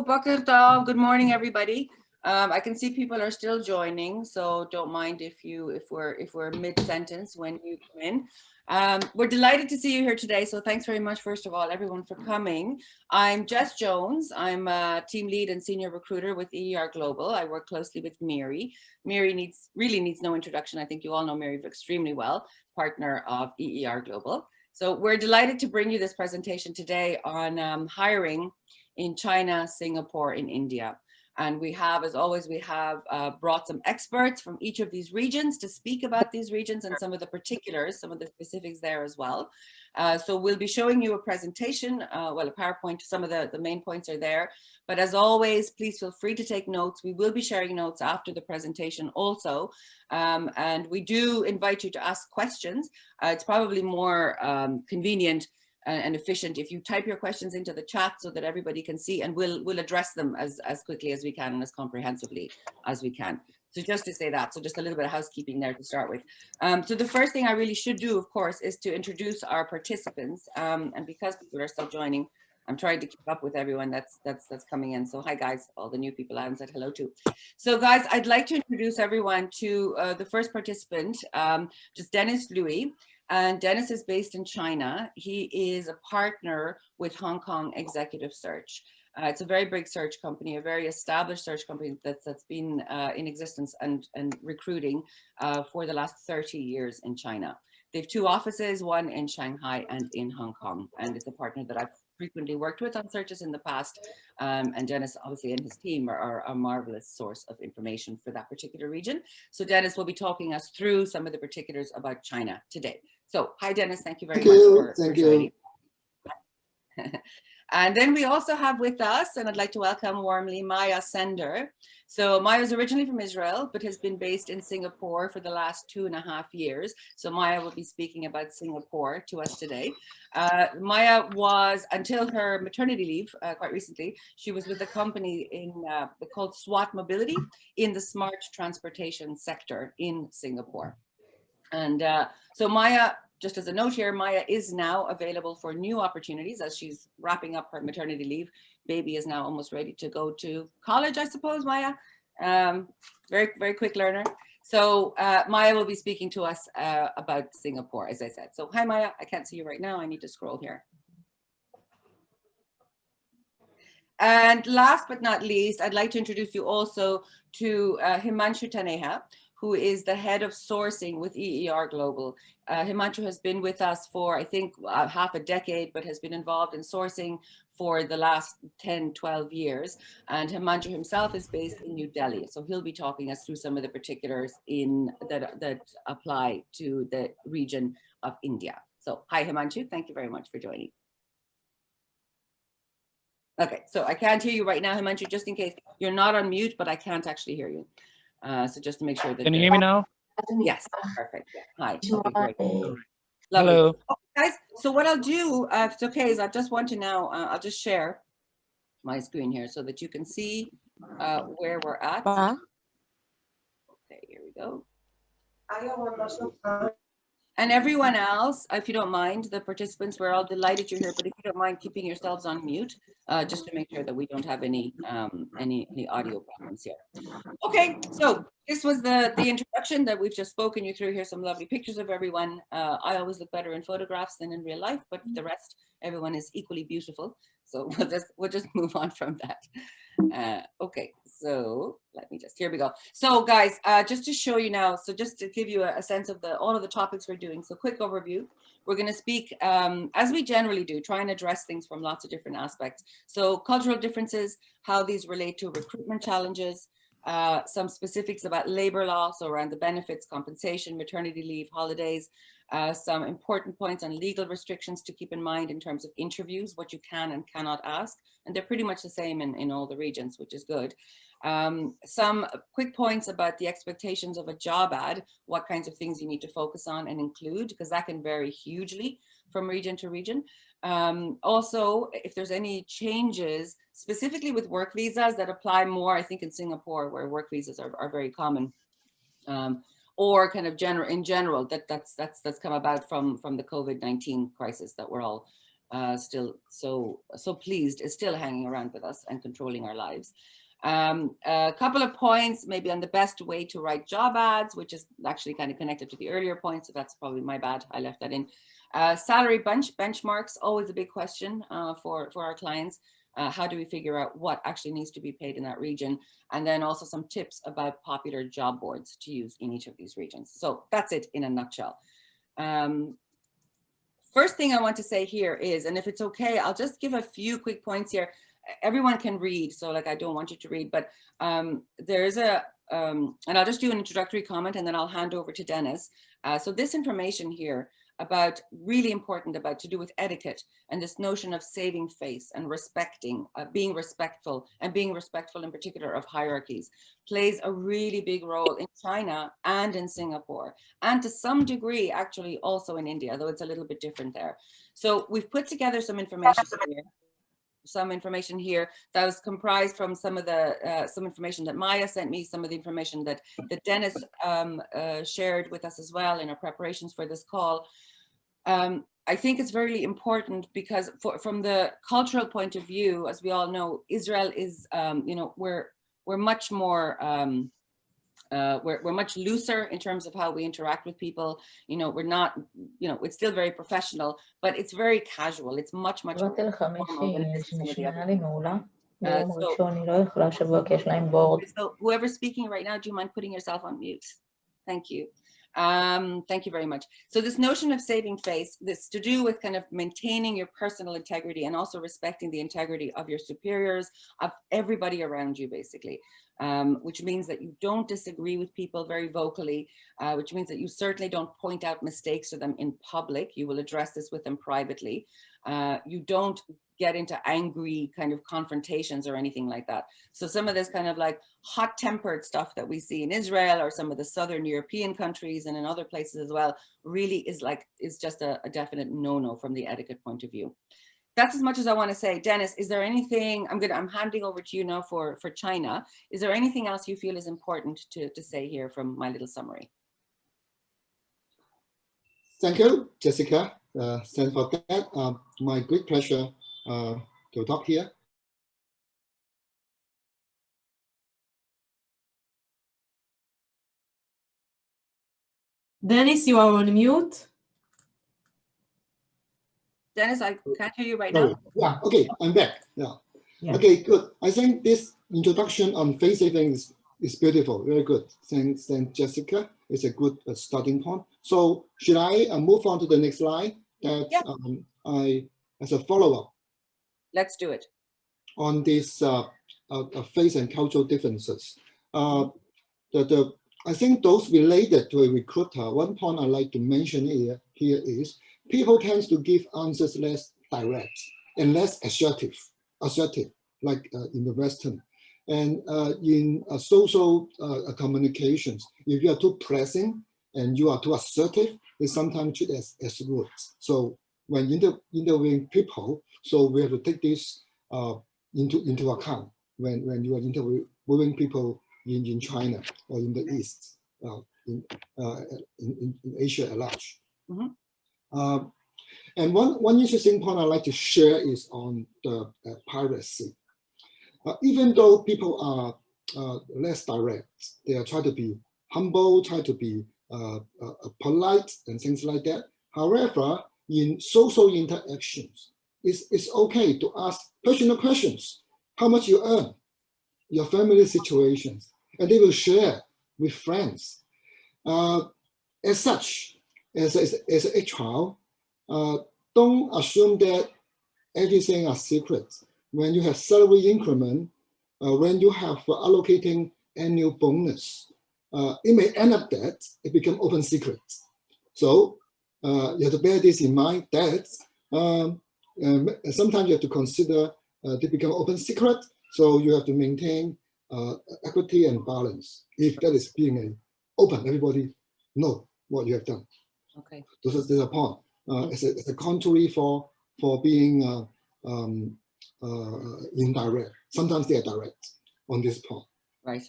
Boker tov. Good morning, everybody. I can see people are still joining, so don't mind if we're mid-sentence when you come in. We're delighted to see you here today, so thanks very much, first of all, everyone, for coming. I'm Jess Jones. I'm a team lead and senior recruiter with EER Global. I work closely with Mary. Mary really needs no introduction. I think you all know Mary extremely well, partner of EER Global. So we're delighted to bring you this presentation today on hiring in China, Singapore, and India. And we have, as always, we have brought some experts from each of these regions to speak about these regions and some of the particulars, some of the specifics there as well. So we'll be showing you a presentation, well, a PowerPoint. Some of the main points are there. But as always, please feel free to take notes. We will be sharing notes after the presentation also. And we do invite you to ask questions. It's probably more convenient and efficient if you type your questions into the chat so that everybody can see, and we'll address them as quickly as we can and as comprehensively as we can. So just to say that, so just a little bit of housekeeping there to start with. So the first thing I really should do, of course, is to introduce our participants. And because people are still joining, I'm trying to keep up with everyone that's coming in. So hi guys, all the new people I haven't said hello to. So guys, I'd like to introduce everyone to the first participant, just Dennis Louis. And Dennis is based in China. He is a partner with Hong Kong Executive Search. It's a very big search company, a very established search company that's been in existence and recruiting for the last 30 years in China. They have two offices, one in Shanghai and in Hong Kong. And it's a partner that I've frequently worked with on searches in the past. And Dennis, obviously, and his team are a marvelous source of information for that particular region. So Dennis will be talking us through some of the particulars about China today. So hi, Dennis. Thank you very much for joining. And then we also have with us, and I'd like to welcome warmly, Maya Sender. So Maya is originally from Israel, but has been based in Singapore for the last 2.5 years. So Maya will be speaking about Singapore to us today. Maya was, until her maternity leave, quite recently, she was with a company called SWAT Mobility in the smart transportation sector in Singapore. And so Maya, just as a note here, Maya is now available for new opportunities as she's wrapping up her maternity leave. Baby is now almost ready to go to college, I suppose, Maya. Very, very quick learner. So Maya will be speaking to us about Singapore, as I said. So hi, Maya. I can't see you right now. I need to scroll here. And last but not least, I'd like to introduce you also to Himanshu Taneja, who is the head of sourcing with EER Global. Himanshu has been with us for, I think, half a decade, but has been involved in sourcing for the last 10, 12 years. And Himanshu himself is based in New Delhi. So he'll be talking us through some of the particulars that apply to the region of India. So hi, Himanshu. Thank you very much for joining. Okay, so I can't hear you right now, Himanshu, just in case. You're not on mute, but I can't actually hear you. So just to make sure that— Can you hear me now? Yes, perfect. Yeah. Hi. Okay, great. Hello. Lovely. Okay, guys, so what I'll do, if it's okay, is I just want to now, I'll just share my screen here so that you can see where we're at. Okay, here we go. And everyone else, if you don't mind, the participants, we're all delighted you're here, but if you don't mind keeping yourselves on mute, just to make sure that we don't have any audio problems here. Okay, so this was the introduction that we've just spoken you through. Here's some lovely pictures of everyone. I always look better in photographs than in real life, but the rest, everyone is equally beautiful. So we'll just move on from that. Okay, so let me just, here we go. So guys, just to show you now, so just to give you a sense of all of the topics we're doing. So quick overview. We're going to speak, as we generally do, try and address things from lots of different aspects. So cultural differences, how these relate to recruitment challenges, some specifics about labor law, so around the benefits, compensation, maternity leave, holidays, some important points on legal restrictions to keep in mind in terms of interviews, what you can and cannot ask. And they're pretty much the same in all the regions, which is good. Some quick points about the expectations of a job ad, what kinds of things you need to focus on and include, because that can vary hugely from region to region. Also, if there's any changes, specifically with work visas that apply more, I think in Singapore, where work visas are very common, or kind of in general, that's come about from the COVID-19 crisis that we're all still so pleased is still hanging around with us and controlling our lives. A couple of points maybe on the best way to write job ads, which is actually kind of connected to the earlier point, so that's probably my bad, I left that in. Salary benchmarks, always a big question for our clients. How do we figure out what actually needs to be paid in that region? And then also some tips about popular job boards to use in each of these regions. So that's it in a nutshell. First thing I want to say here is, and if it's okay, I'll just give a few quick points here. Everyone can read, so like I don't want you to read, but there's a, and I'll just do an introductory comment and then I'll hand over to Dennis. So this information here about really important about to do with etiquette and this notion of saving face and respecting, being respectful and being respectful in particular of hierarchies plays a really big role in China and in Singapore and to some degree actually also in India, though it's a little bit different there. So we've put together some information here. Some information here that was comprised from some of the some information that Maya sent me, some of the information that Dennis shared with us as well in our preparations for this call. I think it's very important because from the cultural point of view, as we all know, Israel is, you know, we're much more, we're much looser in terms of how we interact with people. You know, we're not, you know, it's still very professional, but it's very casual. It's much more formal than it is in some of the other. So whoever's speaking right now, do you mind putting yourself on mute? Thank you. Thank you very much. So this notion of saving face, this to do with kind of maintaining your personal integrity and also respecting the integrity of your superiors, of everybody around you, basically, which means that you don't disagree with people very vocally, which means that you certainly don't point out mistakes to them in public. You will address this with them privately. You don't get into angry kind of confrontations or anything like that. So some of this kind of like hot-tempered stuff that we see in Israel or some of the Southern European countries and in other places as well really is just a definite no-no from the etiquette point of view. That's as much as I want to say. Dennis, is there anything, I'm handing over to you now for China. Is there anything else you feel is important to say here from my little summary? Thank you, Jessica. Thanks for that. My great pleasure to talk here. Dennis, you are on mute. Dennis, I can't hear you right now. Yeah, okay, I'm back. Yeah. Okay, good. I think this introduction on face saving is beautiful, very good. Thanks, Jessica. It's a good starting point. So should I move on to the next slide? That as a follow-up. Let's do it. On this face and cultural differences. I think those related to a recruiter, one point I like to mention here is people tend to give answers less direct and less assertive, like in the Western. And in social communications, if you are too pressing and you are too assertive, they sometimes treat as rude. So when interviewing people, so we have to take this into account when you are interviewing people in China or in the East, in Asia at large. Mm-hmm. And one interesting point I'd like to share is on the piracy. Even though people are less direct, they are trying to be humble, try to be polite and things like that. However, in social interactions, it's okay to ask personal questions. How much you earn, your family situations, and they will share with friends. As such, as a HR, don't assume that everything is secret. When you have salary increment, when you have allocating annual bonus, it may end up that it become open secret. So you have to bear this in mind that sometimes you have to consider they become open secret. So you have to maintain equity and balance. If that is being open, everybody know what you have done. Okay. This is a point. As a contrary for being indirect. Sometimes they are direct on this point. Right.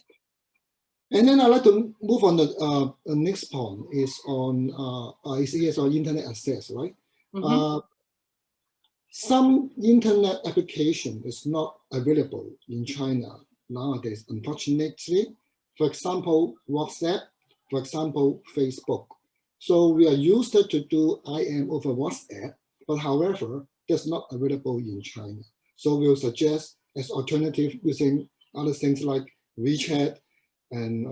And then I'd like to move on the next point is on ICS or internet access, right? Mm-hmm. Some internet application is not available in China nowadays, unfortunately. For example, WhatsApp, for example, Facebook. So we are used to do IM over WhatsApp, but however, that's not available in China. So we'll suggest as alternative using other things like WeChat and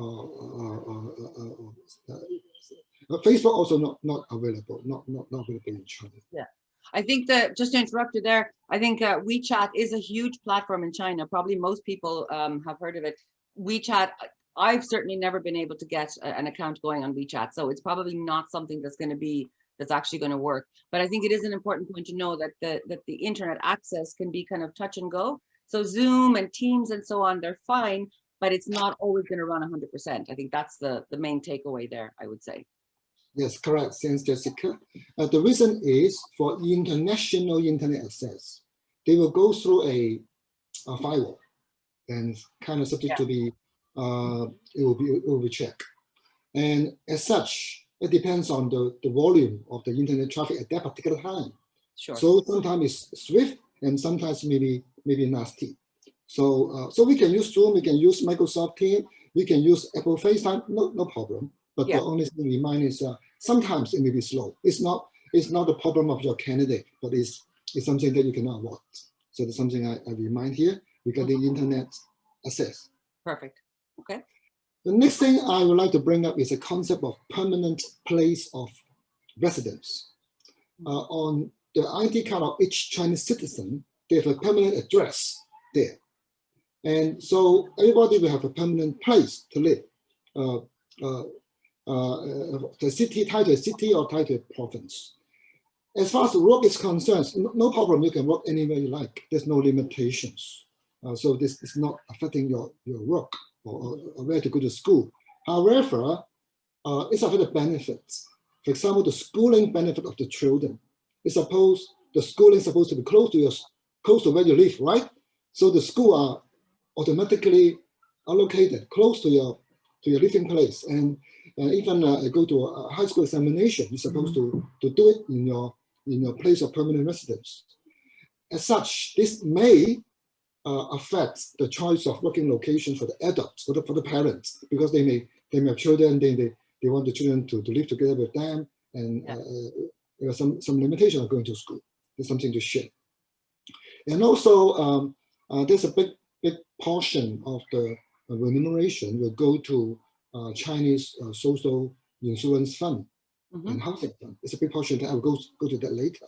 Facebook also not available, not available in China. Yeah. I think that, just to interrupt you there, I think WeChat is a huge platform in China. Probably most people have heard of it. WeChat, I've certainly never been able to get an account going on WeChat. So it's probably not something that's actually going to work. But I think it is an important point to know that the internet access can be kind of touch and go. So Zoom and Teams and so on, they're fine, but it's not always going to run 100%. I think that's the main takeaway there, I would say. Yes, correct. Thanks, Jessica. The reason is for international internet access, they will go through a firewall and kind of subject to be, it will be checked. And as such, it depends on the volume of the internet traffic at that particular time. Sure. So sometimes it's swift and sometimes maybe nasty. So we can use Zoom, we can use Microsoft Teams, we can use Apple FaceTime, no problem. But the only thing we mind is sometimes it may be slow. It's not the problem of your candidate, but it's something that you cannot avoid. So there's something I remind here regarding internet access. Perfect. Okay. The next thing I would like to bring up is a concept of permanent place of residence. On the ID card of each Chinese citizen, they have a permanent address there. And so everybody will have a permanent place to live. The city, tied to a city or tied to a province. As far as the work is concerned, no problem, you can work anywhere you like. There's no limitations. So this is not affecting your work or where to go to school. However, it's affecting the benefits. For example, the schooling benefit of the children. The schooling is supposed to be close to where you live, right? So the school are automatically allocated close to your living place. And even go to a high school examination, you're supposed to do it in your place of permanent residence. As such, this may affect the choice of working location for the adults, for the parents, because they may have children, they want the children to live together with them, and there are some limitation of going to school. There's something to share. And also, there's a big portion of the remuneration will go to Chinese social insurance fund and housing fund. It's a big portion that I will go to that later.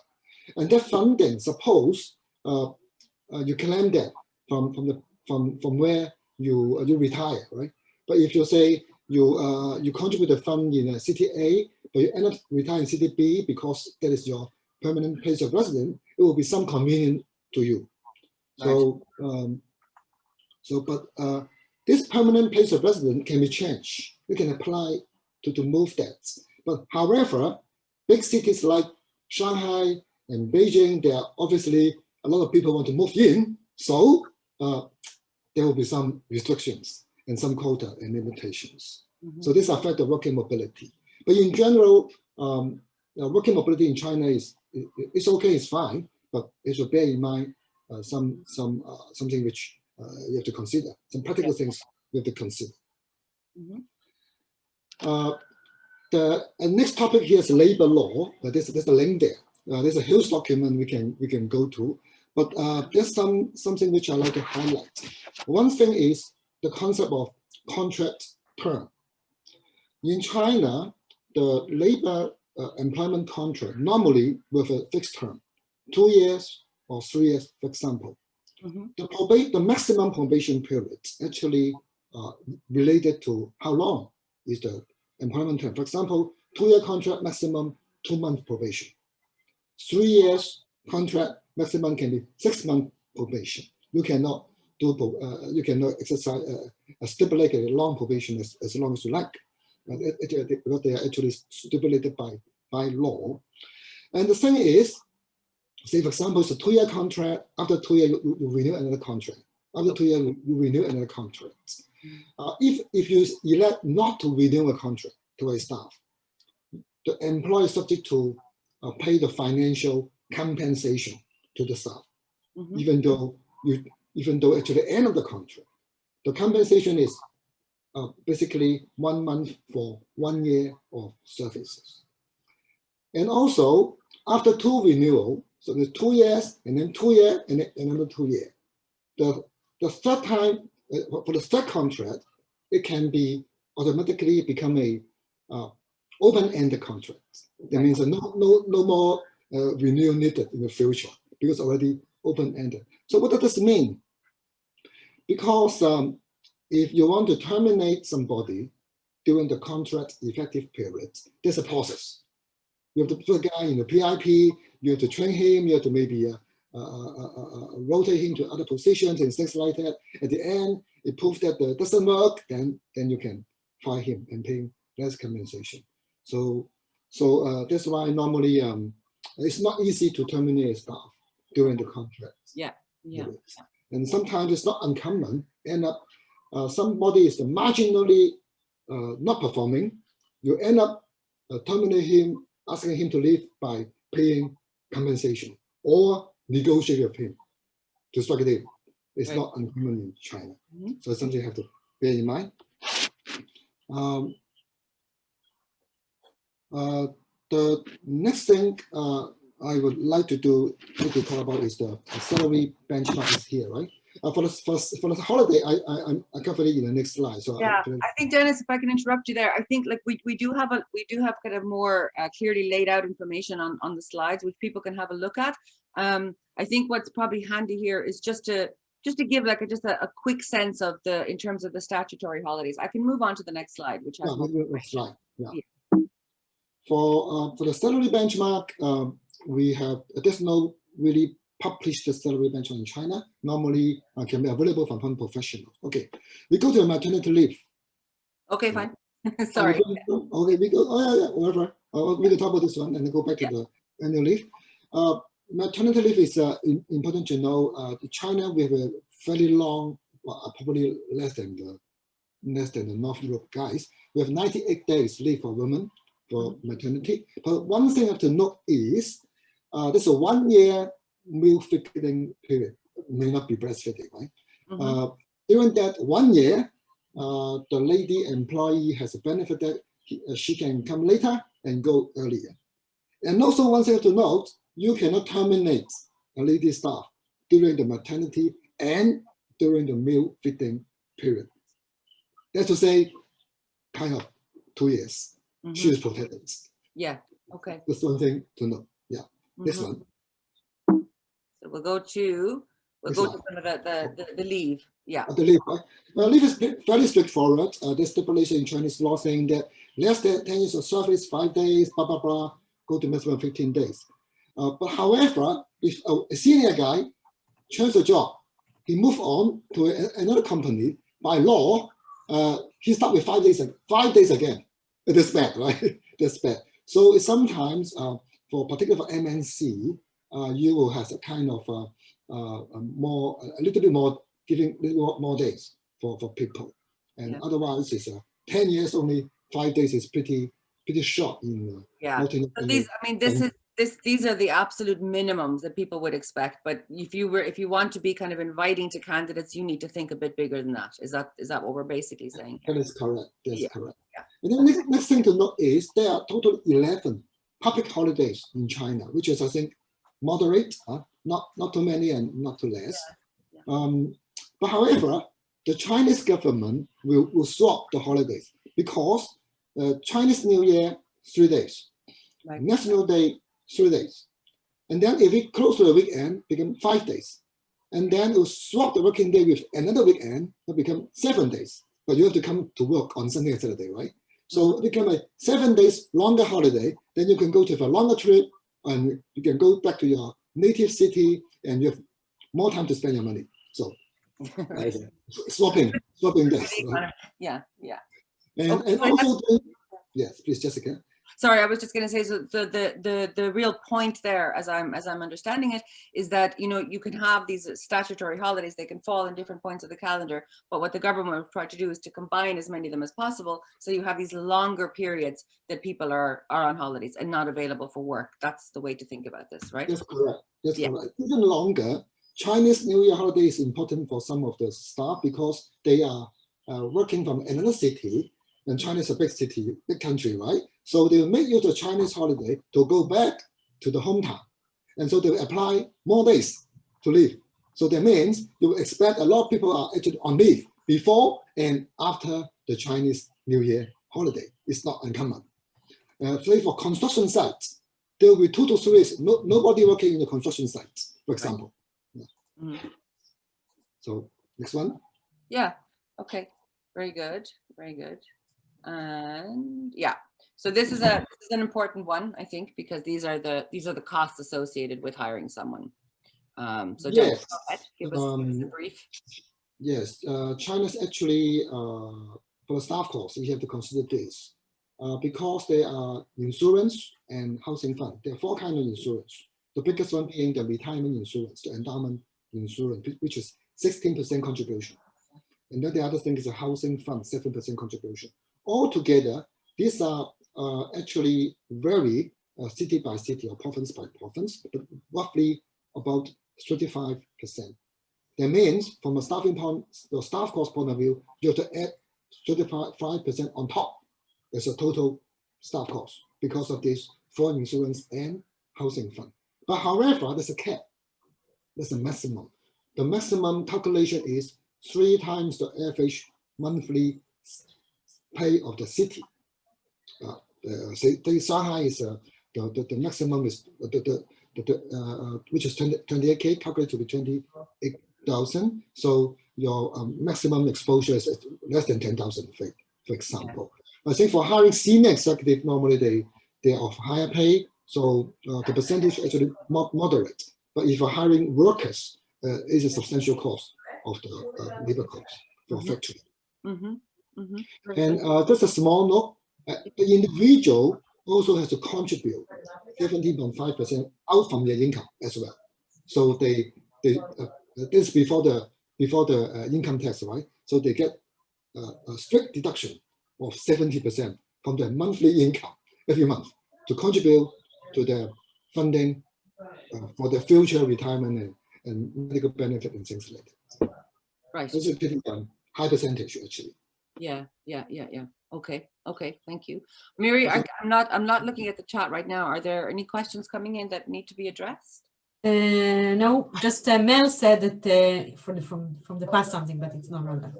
And that funding, suppose you claim that from where you retire, right? But if you say you contribute the fund in city A, but you end up retiring in city B because that is your permanent place of residence, it will be some convenient to you. So, this permanent place of residence can be changed. You can apply to move that. But however, big cities like Shanghai and Beijing, there are obviously a lot of people want to move in. So there will be some restrictions and some quota and limitations. So this affects the working mobility. But in general, working mobility in China is okay, it's fine, but you should bear in mind something which you have to consider, some practical things you have to consider. The next topic here is labor law. There's a link there. There's a huge document we can go to, but there's something which I like to highlight. One thing is the concept of contract term. In China, the labor employment contract normally with a fixed term, 2 years or 3 years, for example. The maximum probation period actually related to how long is the employment term. For example, 2-year contract, maximum 2-month probation. 3 years contract, maximum can be 6-month probation. You cannot exercise stipulate a long probation as long as you like, because they are actually stipulated by law. And the thing is, say for example, it's a 2-year contract. After 2 years, you renew another contract. After 2 years, you renew another contract. If you elect not to renew a contract to a staff, the employer is subject to pay the financial compensation to the staff, Mhm. even though at the end of the contract, the compensation is basically 1 month for 1 year of services. And also after 2 renewal, so there's 2 years and then 2 years and then another 2 years. The third time for the third contract, it can be automatically become a open-ended contract. That means no more renewal needed in the future because already open-ended. So what does this mean? Because if you want to terminate somebody during the contract effective period, there's a process. You have to put a guy in the PIP, you have to train him, you have to maybe rotate him to other positions and things like that. At the end, it proves that it doesn't work, then you can fire him and pay him less compensation. So that's why normally it's not easy to terminate staff during the contract. Yeah. And sometimes it's not uncommon. End up somebody is marginally not performing. You end up terminating him, asking him to leave by paying compensation or negotiate with him to strike a deal. It's not uncommon in China. So it's something you have to bear in mind. The next thing I would like to talk about is the salary benchmark is here, right? For the holiday, I covered it in the next slide. So yeah, I think Dennis, if I can interrupt you there, I think like we do have kind of more clearly laid out information on the slides, which people can have a look at. I think what's probably handy here is just to give like a quick sense of in terms of the statutory holidays. I can move on to the next slide, which has next slide. Yeah. For the salary benchmark, there's no really published salary benchmark in China. Normally can be available from one professional. Okay, we go to maternity leave. Okay, fine. Sorry. Okay, we go. Oh yeah, whatever. We can talk about this one and then go back to the annual leave. Maternity leave is important to know. In China, we have a fairly long, probably less than the North Europe guys. We have 98 days leave for women for maternity. But one thing I have to note is there's a 1 year milk feeding period. It may not be breastfeeding, right? During that 1 year, the lady employee has a benefit that she can come later and go earlier. And also one thing I have to note, you cannot terminate a lady staff during the maternity and during the milk feeding period. That's to say, kind of 2 years. She is protected. Yeah. Okay. That's one thing to know. Yeah. This one. So we'll go to some of the leave. Yeah. The leave, right? Leave is very straightforward. There's stipulation in Chinese law saying that less than 10 years of service, 5 days, blah blah blah, go to maximum 15 days. But however, if a senior guy changes the job, he moves on to another company. By law, he starts with 5 days. 5 days again. That's bad, right? That's bad. So sometimes, for particular for MNC, you will have a kind of a little bit more, giving a little more days for people, and otherwise it's 10 years only. 5 days is pretty short in. So these are the absolute minimums that people would expect. But if you want to be kind of inviting to candidates, you need to think a bit bigger than that. Is that what we're basically saying? That is correct. That's correct. Yeah. And then next thing to note is there are total 11 public holidays in China, which is I think moderate, not too many and not too less. But however, the Chinese government will swap the holidays because Chinese New Year 3 days, National Day 3 days, and then if it close to the weekend, become 5 days, and then it will swap the working day with another weekend, it become 7 days. But you have to come to work on Sunday and Saturday, right? So it become a 7 days longer holiday. Then you can go to a longer trip, and you can go back to your native city, and you have more time to spend your money. So swapping days. Right? Yeah. And also, yes, please, Jessica. Sorry, I was just going to say, so the real point there, as I'm understanding it, is that you can have these statutory holidays. They can fall in different points of the calendar, but what the government will try to do is to combine as many of them as possible. So you have these longer periods that people are on holidays and not available for work. That's the way to think about this, right? That's correct. That's correct. Even longer, Chinese New Year holiday is important for some of the staff because they are working from another city, and China is a big city, big country, right? So they will make use of Chinese holiday to go back to the hometown. And so they will apply more days to leave. So that means you will expect a lot of people are actually on leave before and after the Chinese New Year holiday. It's not uncommon. So for construction sites, there will be 2 to 3 days, nobody working in the construction sites, for example. So next one. Yeah. Okay. Very good. Very good. And yeah. So this is an important one, I think, because these are the costs associated with hiring someone. So yes, go ahead, give us a brief. Yes, China's actually for the staff costs, you have to consider this because there are insurance and housing fund. There are 4 kinds of insurance. The biggest one being the retirement insurance, the endowment insurance, which is 16% contribution. And then the other thing is a housing fund, 7% contribution. Altogether, these are actually vary city by city or province by province, but roughly about 35%. That means from a staffing point, the staff cost point of view, you have to add 35% on top as a total staff cost because of this foreign insurance and housing fund. But however, there's a cap. There's a maximum. The maximum calculation is 3 times the average monthly pay of the city. Shanghai is the maximum is which is 28K, calculated to be 28,000. So your maximum exposure is less than 10,000, for example. I think for hiring senior executive, normally they are of higher pay, so the percentage actually moderate. But if you're hiring workers, it's a substantial cost of the labor cost for factory. And just a small note, the individual also has to contribute 17.5% out from their income as well. So they this before the income tax, right? So they get a strict deduction of 70% from their monthly income every month to contribute to their funding for their future retirement and medical benefit and things like that. Right. This is a pretty high percentage actually. Yeah. Okay, thank you. Miri, I'm not looking at the chat right now. Are there any questions coming in that need to be addressed? No, just Mel said that from the past something, but it's not relevant.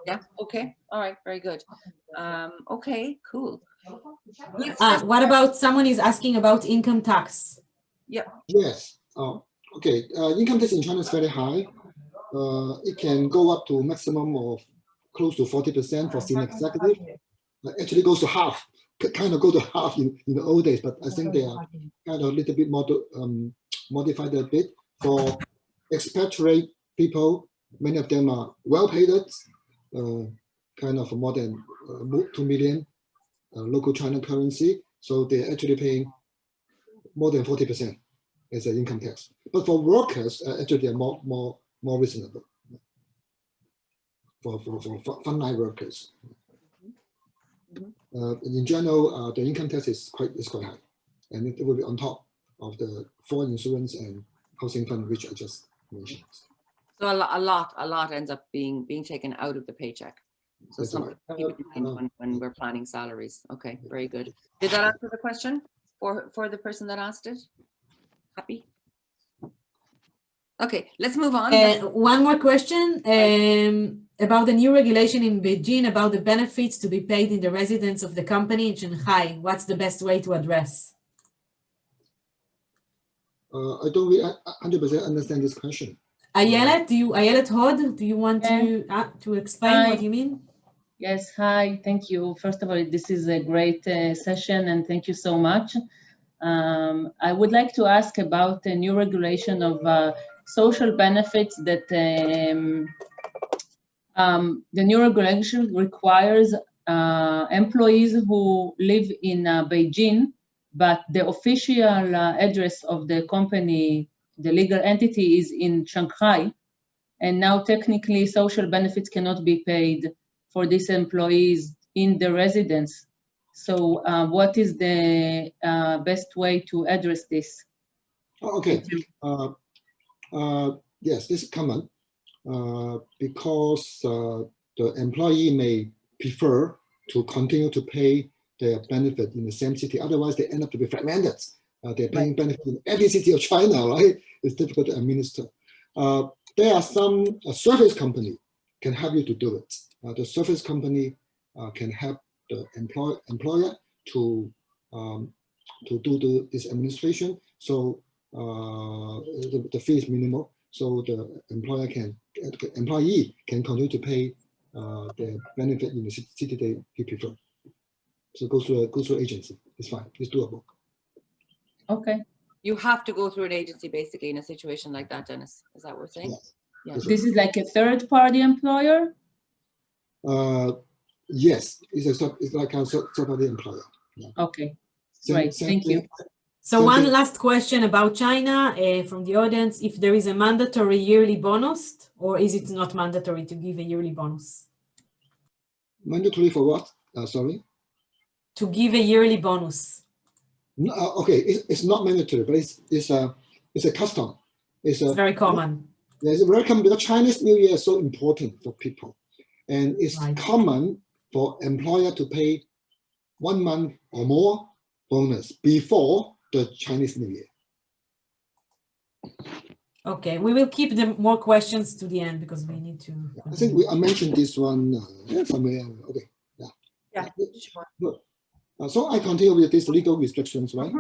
Yeah, okay, all right, very good. Okay, cool. What about someone is asking about income tax? Yeah. Yes. Okay. Income tax in China is very high. It can go up to maximum of close to 40% for senior executive. Actually goes to half, kind of go to half in the old days, but I think they are kind of a little bit more modified a bit. For expatriate people, many of them are well paid, kind of more than 2 million local China currency. So they're actually paying more than 40% as an income tax. But for workers, actually they're more reasonable for frontline workers. In general, the income tax is quite high, and it will be on top of the foreign insurance and housing fund, which I just mentioned. So a lot ends up being taken out of the paycheck. So something to keep in mind when we're planning salaries. Okay, very good. Did that answer the question for the person that asked it? Happy? Okay, let's move on. One more question about the new regulation in Beijing about the benefits to be paid in the residence of the company in Shanghai. What's the best way to address? I don't really 100% understand this question. Ayelet Hod, do you want to explain what you mean? Yes, hi, thank you. First of all, this is a great session and thank you so much. I would like to ask about the new regulation of social benefits that the new regulation requires employees who live in Beijing, but the official address of the company, the legal entity, is in Shanghai. And now technically social benefits cannot be paid for these employees in the residence. So what is the best way to address this? Okay. Yes, this is common because the employee may prefer to continue to pay their benefit in the same city. Otherwise, they end up to be fragmented. They're paying benefit in every city of China, right? It's difficult to administer. There are some service company can help you to do it. The service company can help the employer to do this administration. So the fee is minimal. So the employee can continue to pay the benefit in the city they prefer. So go through agency. It's fine. It's doable. Okay. You have to go through an agency basically in a situation like that, Dennis. Is that what we're saying? Yes. Yeah. This is like a third-party employer? Yes, it's like a third-party employer. Yeah. Okay, great. Thank you. So one last question about China from the audience. If there is a mandatory yearly bonus, or is it not mandatory to give a yearly bonus? Mandatory for what? Sorry? To give a yearly bonus. No, okay, it's not mandatory, but it's a custom. It's very common. It's very common because Chinese New Year is so important for people. And it's common for employer to pay 1 month or more bonus before the Chinese New Year. Okay, we will keep the more questions to the end because we need to. I think I mentioned this one somewhere. Okay, yeah, sure. Good. So I continue with these legal restrictions, right?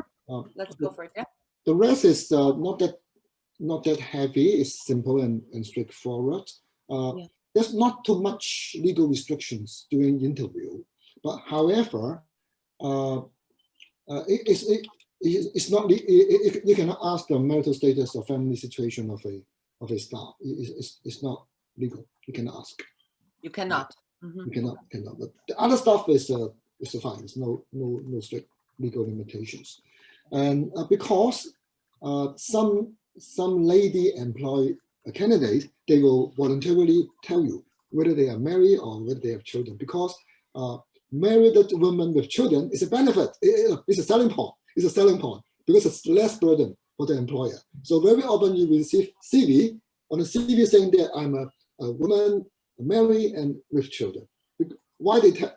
Let's go for it. Yeah. The rest is not that heavy. It's simple and straightforward. There's not too much legal restrictions during interview, but however, it's not. You cannot ask the marital status or family situation of a staff. It's not legal. You cannot ask. You cannot. You cannot. But the other stuff is fine. There's no strict legal limitations, and because some lady employed a candidate, they will voluntarily tell you whether they are married or whether they have children, because married women with children is a benefit. It's a selling point. It's a selling point because it's less burden for the employer. So very often you receive CV on the CV saying that I'm a woman married and with children. Why they tell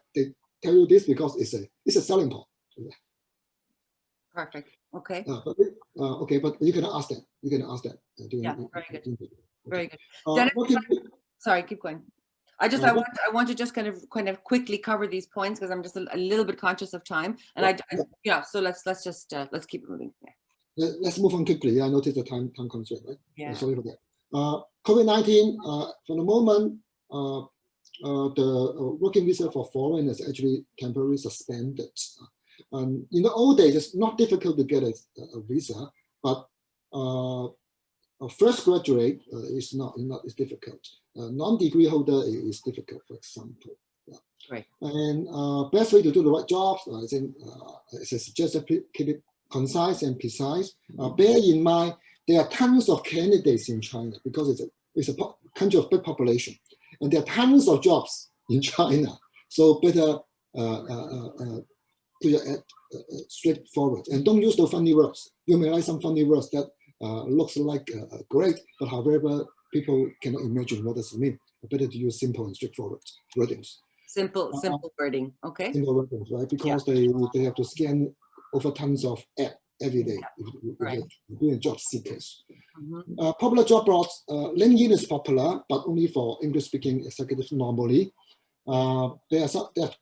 you this? Because it's a selling point. Perfect. Okay. Okay, but you can ask that. You can ask that. Yeah, very good. Okay. Very good. Dennis, sorry, keep going. I want to just kind of quickly cover these points because I'm just a little bit conscious of time, and so let's keep moving. Yeah. Let's move on quickly. I noticed the time constraint, right? Yeah. Sorry for that. COVID-19. For the moment, the working visa for foreigners actually temporarily suspended. In the old days, it's not difficult to get a visa, but a fresh graduate is not difficult. Non-degree holder is difficult, for example. Yeah. Right. And best way to do the right jobs, I think, as I suggested, keep it concise and precise. Bear in mind, there are tons of candidates in China because it's a country of big population, and there are tons of jobs in China. So better do your straightforward, and don't use the funny words. You may like some funny words that looks like great, but however, people cannot imagine what does it mean. Better to use simple and straightforward wordings. Simple wording, okay? Simple wordings, right? Because they have to scan over tons of app every day. Right. If you're job seekers. Popular job boards, LinkedIn is popular, but only for English-speaking executives normally. There are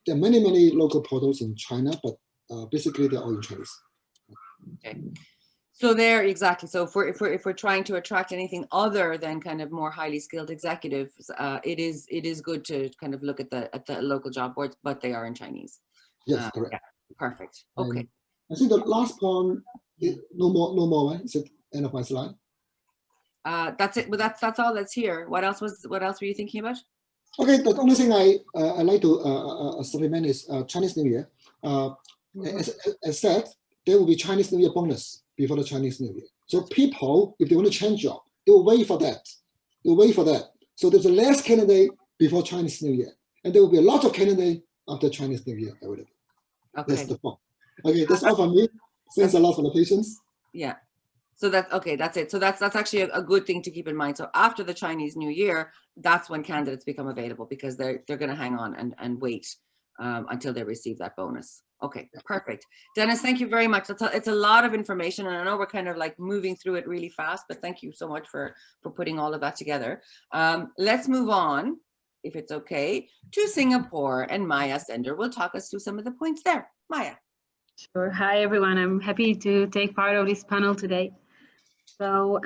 many local portals in China, but basically they're all in Chinese. Okay. So there, exactly. So if we're trying to attract anything other than kind of more highly skilled executives, it is good to kind of look at the local job boards, but they are in Chinese. Yes, correct. Yeah, perfect. Okay. I think the last point, no more. Right? Is it end of my slide? That's it. But that's all that's here. What else were you thinking about? Okay, the only thing I like to supplement is Chinese New Year. As said, there will be Chinese New Year bonus before the Chinese New Year. So people, if they want to change job, they will wait for that. So there's a less candidate before Chinese New Year, and there will be a lot of candidate after Chinese New Year available. Okay. That's the point. Okay, that's all from me. Thanks a lot for the patience. Yeah. So that's okay. That's it. So that's actually a good thing to keep in mind. So after the Chinese New Year, that's when candidates become available, because they're going to hang on and wait until they receive that bonus. Okay, perfect. Dennis, thank you very much. It's a lot of information, and I know we're kind of like moving through it really fast, but thank you so much for putting all of that together. Let's move on, if it's okay, to Singapore, and Maya Sender will talk us through some of the points there. Maya. Sure. Hi, everyone. I'm happy to take part of this panel today. So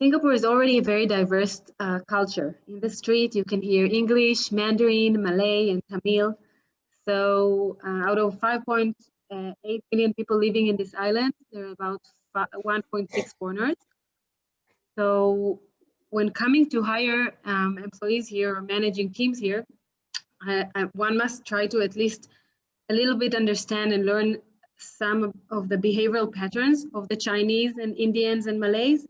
Singapore is already a very diverse culture. In the street, you can hear English, Mandarin, Malay, and Tamil. So out of 5.8 million people living in this island, there are about 1.6 foreigners. So when coming to hire employees here or managing teams here, one must try to at least a little bit understand and learn some of the behavioral patterns of the Chinese and Indians and Malays,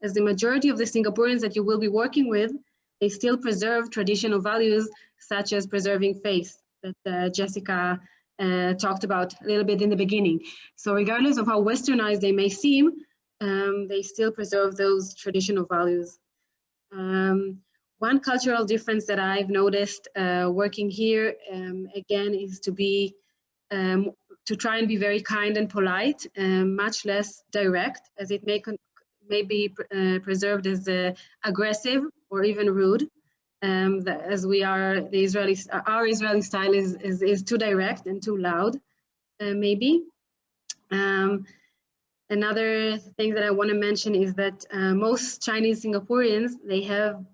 as the majority of the Singaporeans that you will be working with, they still preserve traditional values such as preserving faith that Jessica talked about a little bit in the beginning. So regardless of how westernized they may seem, they still preserve those traditional values. One cultural difference that I've noticed working here, again, is to try and be very kind and polite, much less direct, as it may be preserved as aggressive or even rude. As we are, our Israeli style is too direct and too loud, maybe. Another thing that I want to mention is that most Chinese Singaporeans, they have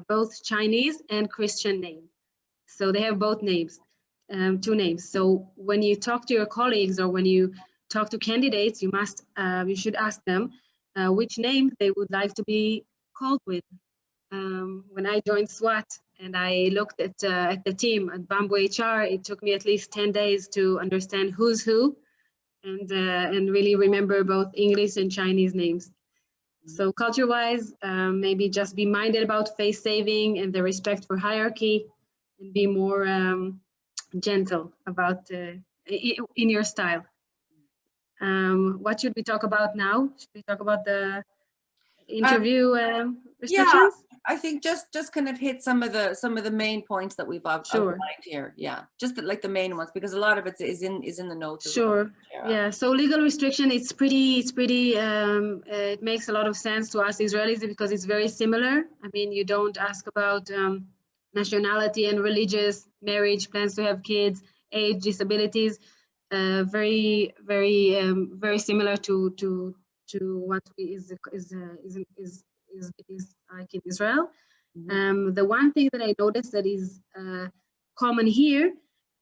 both Chinese and Christian names. So they have both names, two names. So when you talk to your colleagues or when you talk to candidates, you should ask them which name they would like to be called with. When I joined SWAT and I looked at the team at Bamboo HR, it took me at least 10 days to understand who's who and really remember both English and Chinese names. So culture-wise, maybe just be minded about face saving and the respect for hierarchy, and be more gentle about in your style. What should we talk about now? Should we talk about the interview restrictions? Yeah, I think just kind of hit some of the main points that we've outlined here. Yeah, just like the main ones, because a lot of it is in the notes. Sure. Yeah. So legal restriction, it makes a lot of sense to us Israelis because it's very similar. I mean, you don't ask about nationality and religious, marriage, plans to have kids, age, disabilities. Very similar to what is like in Israel. Mm-hmm. The one thing that I noticed that is common here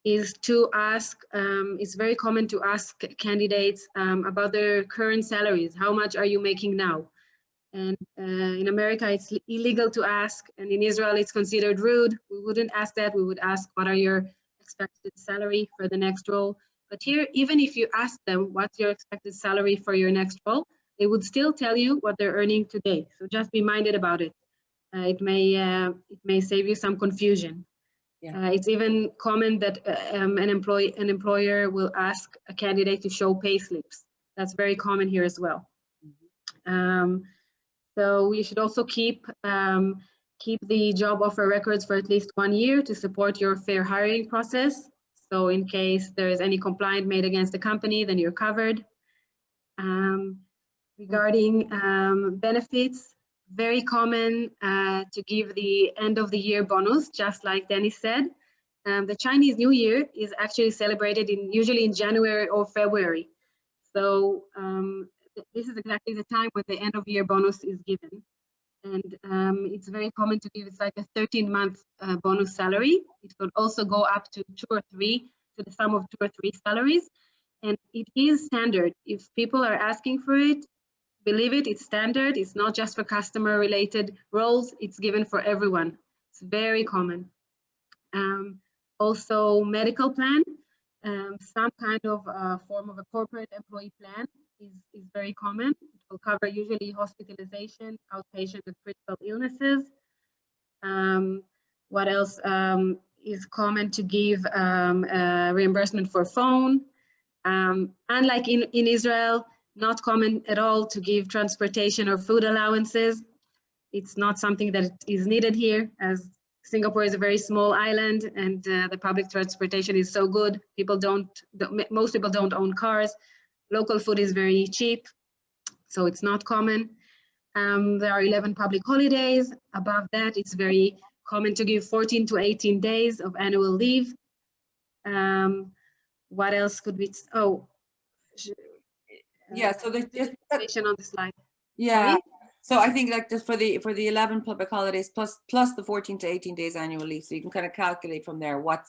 is to ask, it's very common to ask candidates about their current salaries. How much are you making now? And in America, it's illegal to ask. And in Israel, it's considered rude. We wouldn't ask that. We would ask, what are your expected salary for the next role? But here, even if you ask them, what's your expected salary for your next role, they would still tell you what they're earning today. So just be minded about it. It may save you some confusion. Yeah. It's even common that an employer will ask a candidate to show pay slips. That's very common here as well. Mm-hmm. So you should also keep the job offer records for at least 1 year to support your fair hiring process. So in case there is any complaint made against the company, then you're covered. Regarding benefits, very common to give the end of the year bonus, just like Dennis said. The Chinese New Year is actually celebrated usually in January or February. So this is exactly the time when the end of year bonus is given. And it's very common to give, it's like a 13-month bonus salary. It could also go up to the sum of 2 or 3 salaries. And it is standard. If people are asking for it, believe it, it's standard. It's not just for customer related roles, it's given for everyone. It's very common. Also medical plan, some kind of form of a corporate employee plan is very common. It will cover usually hospitalization, outpatient and critical illnesses. What else is common to give reimbursement for phone. Unlike in Israel, not common at all to give transportation or food allowances. It's not something that is needed here, as Singapore is a very small island and the public transportation is so good. Most people don't own cars. Local food is very cheap, so it's not common. There are 11 public holidays. Above that, it's very common to give 14 to 18 days of annual leave. What else could we, yeah, so there's just information on the slide. yeah. Sorry? So I think like just for the 11 public holidays plus the 14 to 18 days annual leave, so you can kind of calculate from there what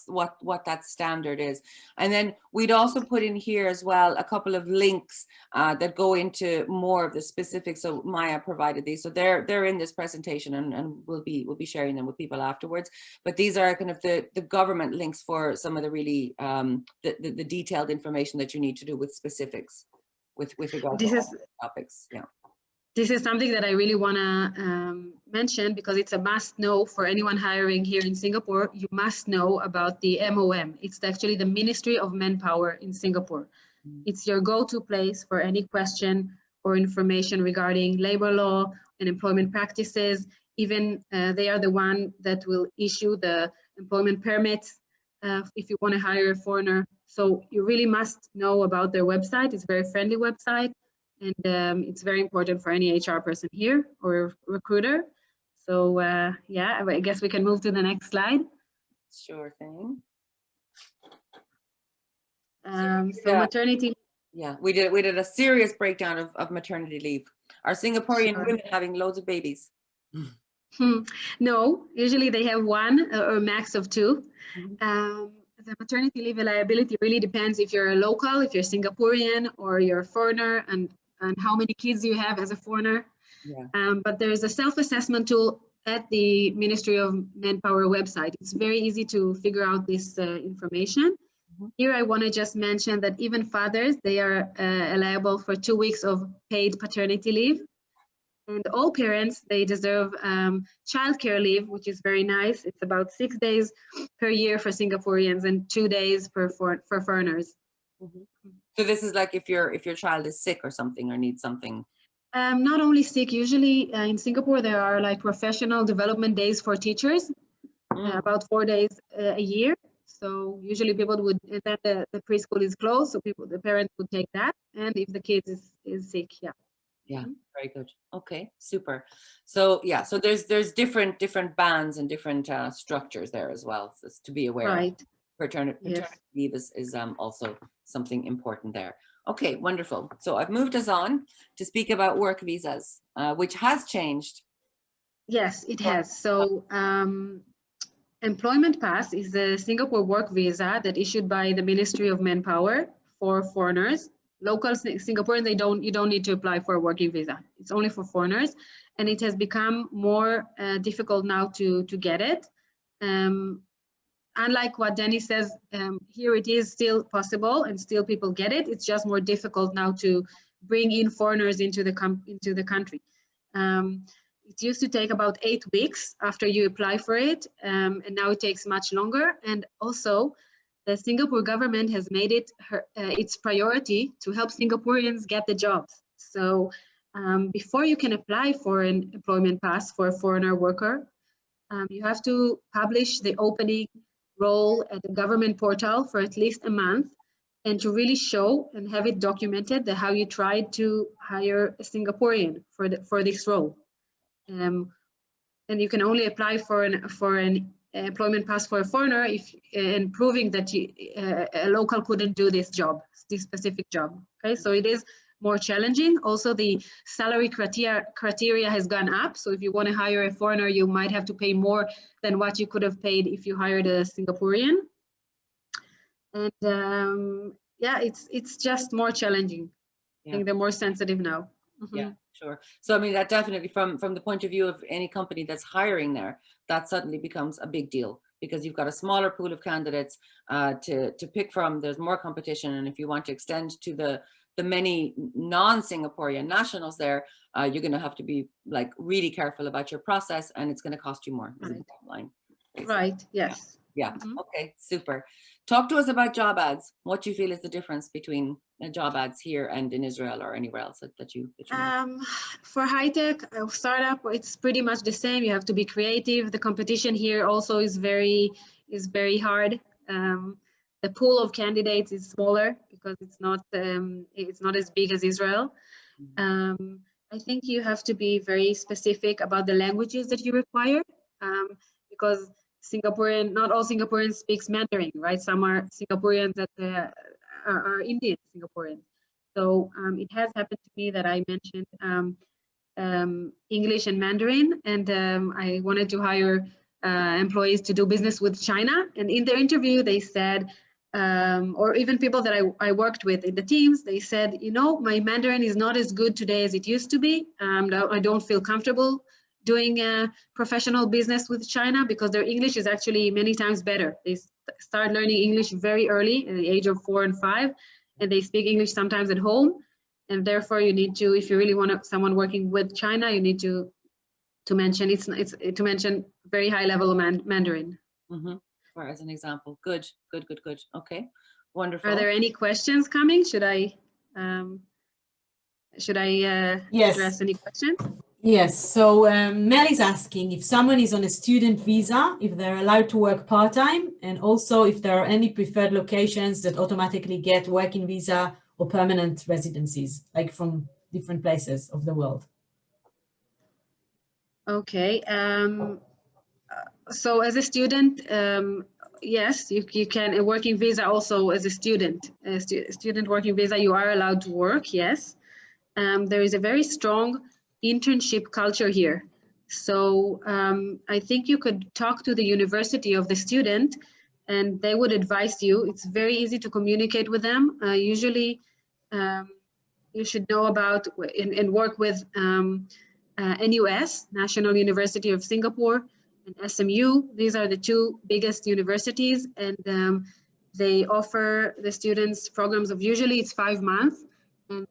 that standard is. And then we'd also put in here as well a couple of links that go into more of the specifics. So Maya provided these, so they're in this presentation, and we'll be sharing them with people afterwards. But these are kind of the government links for some of the really the detailed information that you need to do with specifics with regard to all these topics. Yeah. This is something that I really want to mention, because it's a must know for anyone hiring here in Singapore. You must know about the MOM. It's actually the Ministry of Manpower in Singapore. It's your go-to place for any question or information regarding labor law and employment practices. Even they are the one that will issue the employment permits if you want to hire a foreigner. So you really must know about their website. It's a very friendly website. And it's very important for any HR person here or recruiter. So yeah, I guess we can move to the next slide. Sure thing. So maternity. Yeah, we did a serious breakdown of maternity leave. Are Singaporean women having loads of babies? No, usually they have one or a max of two. The maternity leave liability really depends if you're a local, if you're Singaporean, or you're a foreigner, and how many kids you have as a foreigner. Yeah. But there is a self-assessment tool at the Ministry of Manpower website. It's very easy to figure out this information. Here I want to just mention that even fathers, they are liable for 2 weeks of paid paternity leave. And all parents, they deserve childcare leave, which is very nice. It's about 6 days per year for Singaporeans and 2 days for foreigners. So this is like if your child is sick or something or needs something. Not only sick, usually in Singapore, there are like professional development days for teachers, about 4 days a year. So usually people would, and then the preschool is closed, so the parents would take that. And if the kid is sick, yeah. Yeah, very good. Okay, super. So yeah, so there's different bands and different structures there as well, so to be aware. Right. Paternity leave is also something important there. Okay, wonderful. So I've moved us on to speak about work visas, which has changed. Yes, it has. So Employment Pass is a Singapore work visa that issued by the Ministry of Manpower for foreigners. Local Singaporeans, you don't need to apply for a working visa. It's only for foreigners, and it has become more difficult now to get it. Unlike what Danny says, here it is still possible and still people get it. It's just more difficult now to bring in foreigners into the country. It used to take about 8 weeks after you apply for it, and now it takes much longer. And also, the Singapore government has made it its priority to help Singaporeans get the jobs. So before you can apply for an employment pass for a foreigner worker, you have to publish the opening role at the government portal for at least a month, and to really show and have it documented that how you tried to hire a Singaporean for this role. And you can only apply for an employment pass for a foreigner and proving that a local couldn't do this specific job. Okay, so it is more challenging. Also, the salary criteria has gone up. So if you want to hire a foreigner, you might have to pay more than what you could have paid if you hired a Singaporean. And yeah, it's just more challenging. I think they're more sensitive now. Yeah, sure. So I mean, that definitely from the point of view of any company that's hiring there, that suddenly becomes a big deal, because you've got a smaller pool of candidates to pick from. There's more competition, and if you want to extend to the many non-Singaporean nationals there, you're going to have to be like really careful about your process, and it's going to cost you more. Right. Yes. Yeah. Mhm. Okay. Super. Talk to us about job ads. What do you feel is the difference between job ads here and in Israel or anywhere else that you know? For high tech startup, it's pretty much the same. You have to be creative. The competition here also is very hard. The pool of candidates is smaller because it's not as big as Israel. I think you have to be very specific about the languages that you require, because not all Singaporeans speaks Mandarin, right? Some are Singaporeans that are Indian Singaporeans. So it has happened to me that I mentioned English and Mandarin, and I wanted to hire employees to do business with China. And in their interview, they said, or even people that I worked with in the teams, they said, you know, my Mandarin is not as good today as it used to be. I don't feel comfortable doing professional business with China because their English is actually many times better. They start learning English very early at the age of 4 and 5, and they speak English sometimes at home. And therefore you need to, if you really want someone working with China, you need to mention to mention very high level of Mandarin. Mm-hmm. For as an example. Good. Okay. Wonderful. Are there any questions coming? Should I Yes. address any questions? Yes, so Mel is asking if someone is on a student visa, if they're allowed to work part-time, and also if there are any preferred locations that automatically get working visa or permanent residencies, like from different places of the world. Okay, so as a student, yes, you can, a working visa also as a student, student working visa, you are allowed to work, yes. There is a very strong internship culture here. So I think you could talk to the university of the student and they would advise you. It's very easy to communicate with them. Usually you should know about and work with NUS, National University of Singapore, and SMU. These are the two biggest universities, and they offer the students programs of usually it's 5 months. And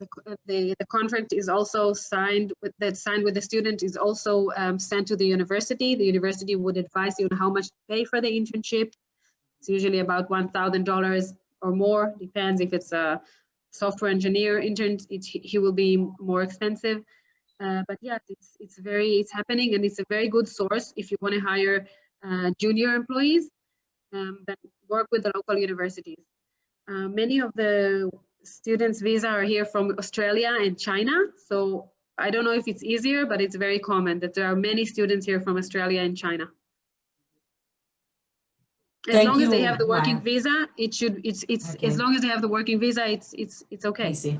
the contract is also signed with the student is also sent to the university. The university would advise you on how much to pay for the internship. It's usually about $1,000 or more, depends if it's a software engineer intern, he will be more expensive. But yes, it's happening, and it's a very good source if you want to hire junior employees that work with the local universities. Many of the students' visa are here from Australia and China. So I don't know if it's easier, but it's very common that there are many students here from Australia and China. As long as they have the working visa, it's okay. As long as they have the working visa, it's okay. I see.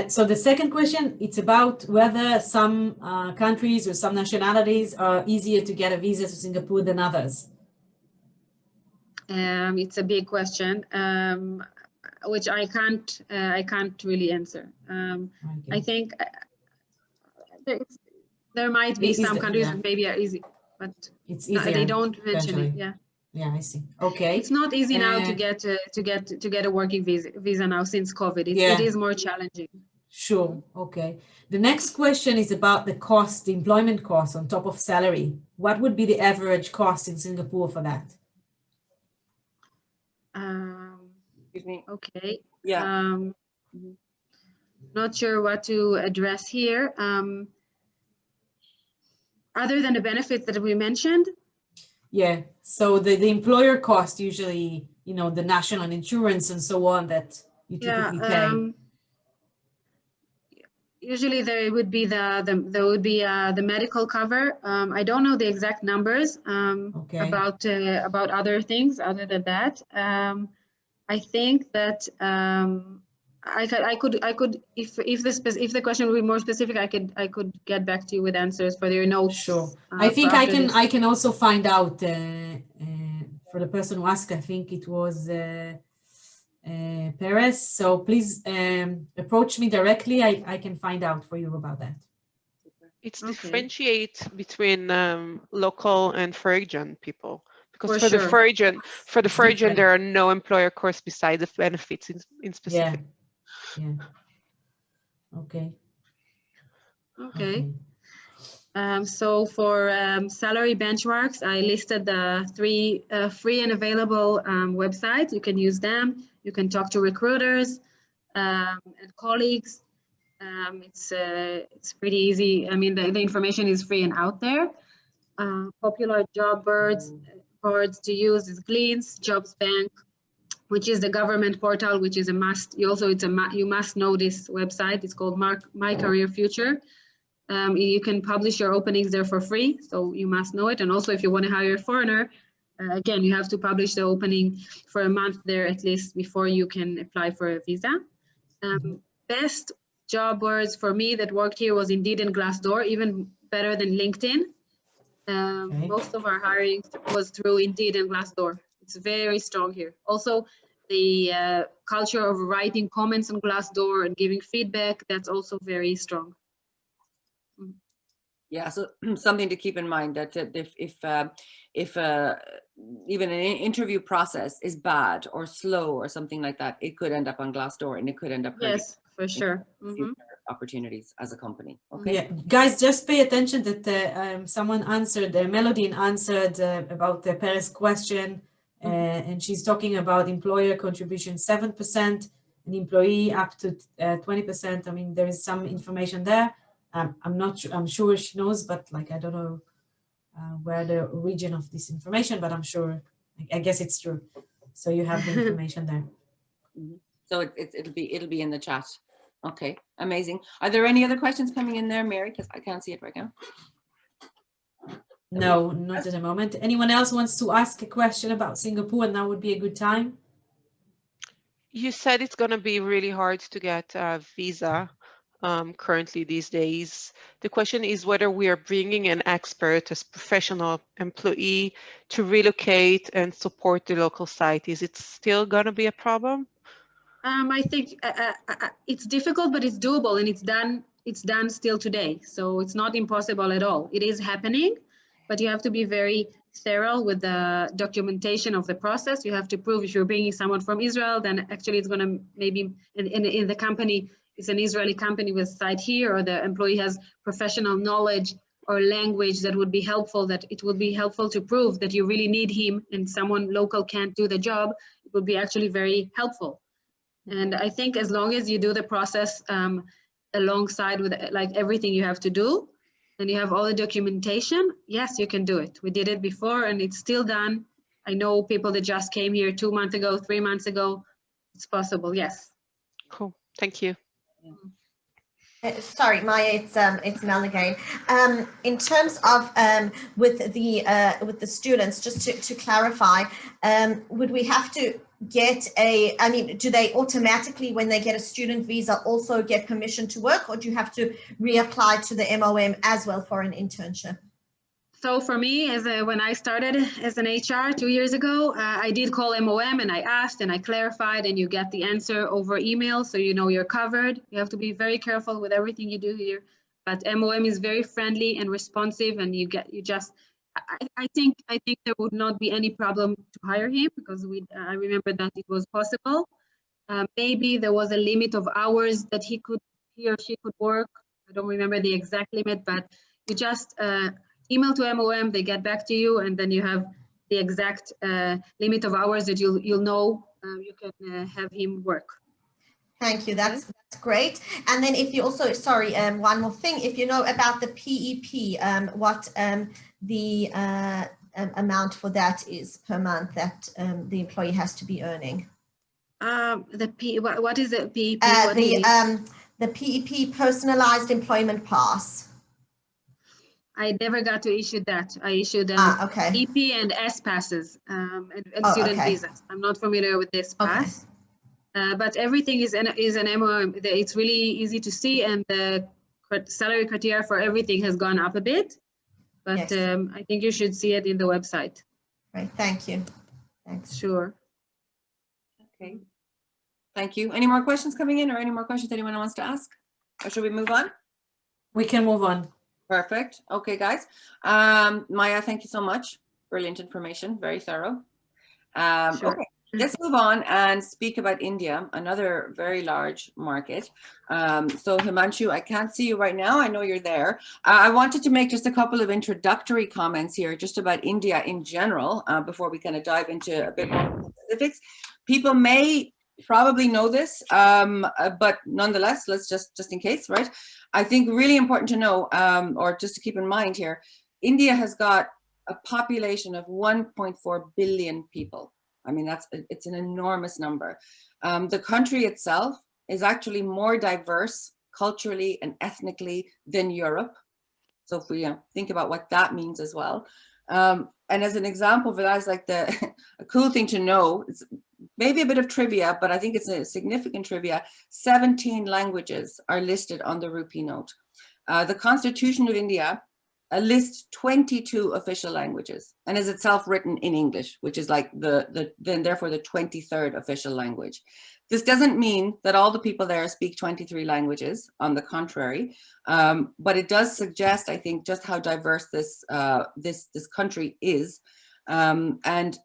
So the second question, it's about whether some countries or some nationalities are easier to get a visa to Singapore than others. It's a big question, which I can't really answer. Okay. I think there might be some countries that maybe are easy, but it's easier, they don't mention it. Yeah. Yeah, I see. Okay. It's not easy now to get a working visa now since COVID. It is more challenging. Sure. Okay. The next question is about the cost, the employment cost on top of salary. What would be the average cost in Singapore for that? Excuse me. Okay. Yeah. Not sure what to address here. Other than the benefits that we mentioned. Yeah. So the employer cost usually, you know, the national insurance and so on that you typically pay. Usually there would be the medical cover. I don't know the exact numbers about other things other than that. I think that I could if the question would be more specific, I could get back to you with answers for your notes. Sure. I think I can also find out for the person who asked. I think it was Perez. So please approach me directly. I can find out for you about that. It's differentiate between local and foreign people. Because for the foreign, there are no employer costs besides the benefits in specific. Yeah. Okay. So for salary benchmarks, I listed the 3 free and available websites. You can use them. You can talk to recruiters and colleagues. It's pretty easy. I mean, the information is free and out there. Popular job boards to use is Gleans, Jobs Bank, which is the government portal, which is a must. You must know this website. It's called My Career Future. You can publish your openings there for free, so you must know it. And also, if you want to hire a foreigner, again, you have to publish the opening for a month there at least before you can apply for a visa. Best job boards for me that worked here was Indeed and Glassdoor, even better than LinkedIn. Most of our hiring was through Indeed and Glassdoor. It's very strong here. Also, the culture of writing comments on Glassdoor and giving feedback, that's also very strong. Yeah, so something to keep in mind that if even an interview process is bad or slow or something like that, it could end up on Glassdoor and it could end up yes, for sure. Opportunities as a company. Okay. Yeah, guys, just pay attention that someone answered, Melody answered about the Paris question, and she's talking about employer contribution 7%, and employee up to 20%. I mean, there is some information there. I'm not sure, I'm sure she knows, but like, I don't know where the origin of this information, but I'm sure, I guess it's true. So you have the information there. So it'll be in the chat. Okay, amazing. Are there any other questions coming in there, Mary? Because I can't see it right now. No, not at the moment. Anyone else wants to ask a question about Singapore? And now would be a good time. You said it's going to be really hard to get a visa currently these days. The question is whether we are bringing an expert as professional employee to relocate and support the local site. Is it still going to be a problem? I think it's difficult, but it's doable, and it's done still today. So it's not impossible at all. It is happening, but you have to be very thorough with the documentation of the process. You have to prove if you're bringing someone from Israel, then actually it's going to maybe in the company, it's an Israeli company with site here, or the employee has professional knowledge or language that would be helpful, that it would be helpful to prove that you really need him and someone local can't do the job. It would be actually very helpful. And I think as long as you do the process alongside with like everything you have to do, and you have all the documentation, yes, you can do it. We did it before and it's still done. I know people that just came here 2 months ago, 3 months ago. It's possible, yes. Cool, thank you. Sorry, Maya, it's Mel again. In terms of with the students, just to clarify, would we have to get I mean, do they automatically, when they get a student visa, also get permission to work, or do you have to reapply to the MOM as well for an internship? So for me, when I started as an HR 2 years ago, I did call MOM and I asked and I clarified, and you get the answer over email, so you know you're covered. You have to be very careful with everything you do here, but MOM is very friendly and responsive, and I think there would not be any problem to hire him, because I remember that it was possible. Maybe there was a limit of hours that he or she could work. I don't remember the exact limit, but you just email to MOM, they get back to you, and then you have the exact limit of hours that you'll know you can have him work. Thank you, that's great. And then if you also, sorry, one more thing, if you know about the PEP, what the amount for that is per month that the employee has to be earning. What is it, PEP? The PEP, Personalized Employment Pass. I never got to issue that. I issued okay. EP and S passes and student visas. I'm not familiar with this pass, but everything is an MOM. It's really easy to see, and the salary criteria for everything has gone up a bit. But yes. I think you should see it in the website. Right. Thank you. Thanks. Sure. Okay. Thank you. Any more questions coming in, or any more questions anyone wants to ask? Or should we move on? We can move on. Perfect. Okay, guys. Maya, thank you so much. Brilliant information. Very thorough. Sure. Okay. let's move on and speak about India, another very large market. So Himanshu, I can't see you right now. I know you're there. I wanted to make just a couple of introductory comments here just about India in general before we kind of dive into a bit more specifics. People may probably know this, but nonetheless, let's just in case, right? I think really important to know, or just to keep in mind here, India has got a population of 1.4 billion people. I mean, it's an enormous number. The country itself is actually more diverse culturally and ethnically than Europe. So if we think about what that means as well. And as an example for that is like a cool thing to know, it's maybe a bit of trivia, but I think it's a significant trivia. 17 languages are listed on the rupee note. The Constitution of India lists 22 official languages and is itself written in English, which is like therefore the 23rd official language. This doesn't mean that all the people there speak 23 languages, on the contrary, but it does suggest, I think, just how diverse this country is. And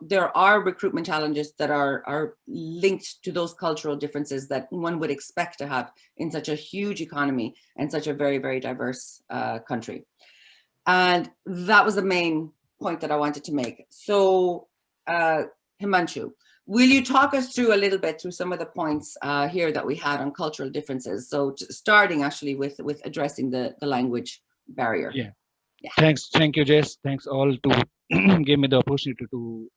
there are recruitment challenges that are linked to those cultural differences that one would expect to have in such a huge economy and such a very, very diverse country. And that was the main point that I wanted to make. So Himanshu, will you talk us through a little bit through some of the points here that we had on cultural differences? So starting actually with addressing the language barrier. Yeah. Thanks. Thank you, Jess. Thanks all to give me the opportunity to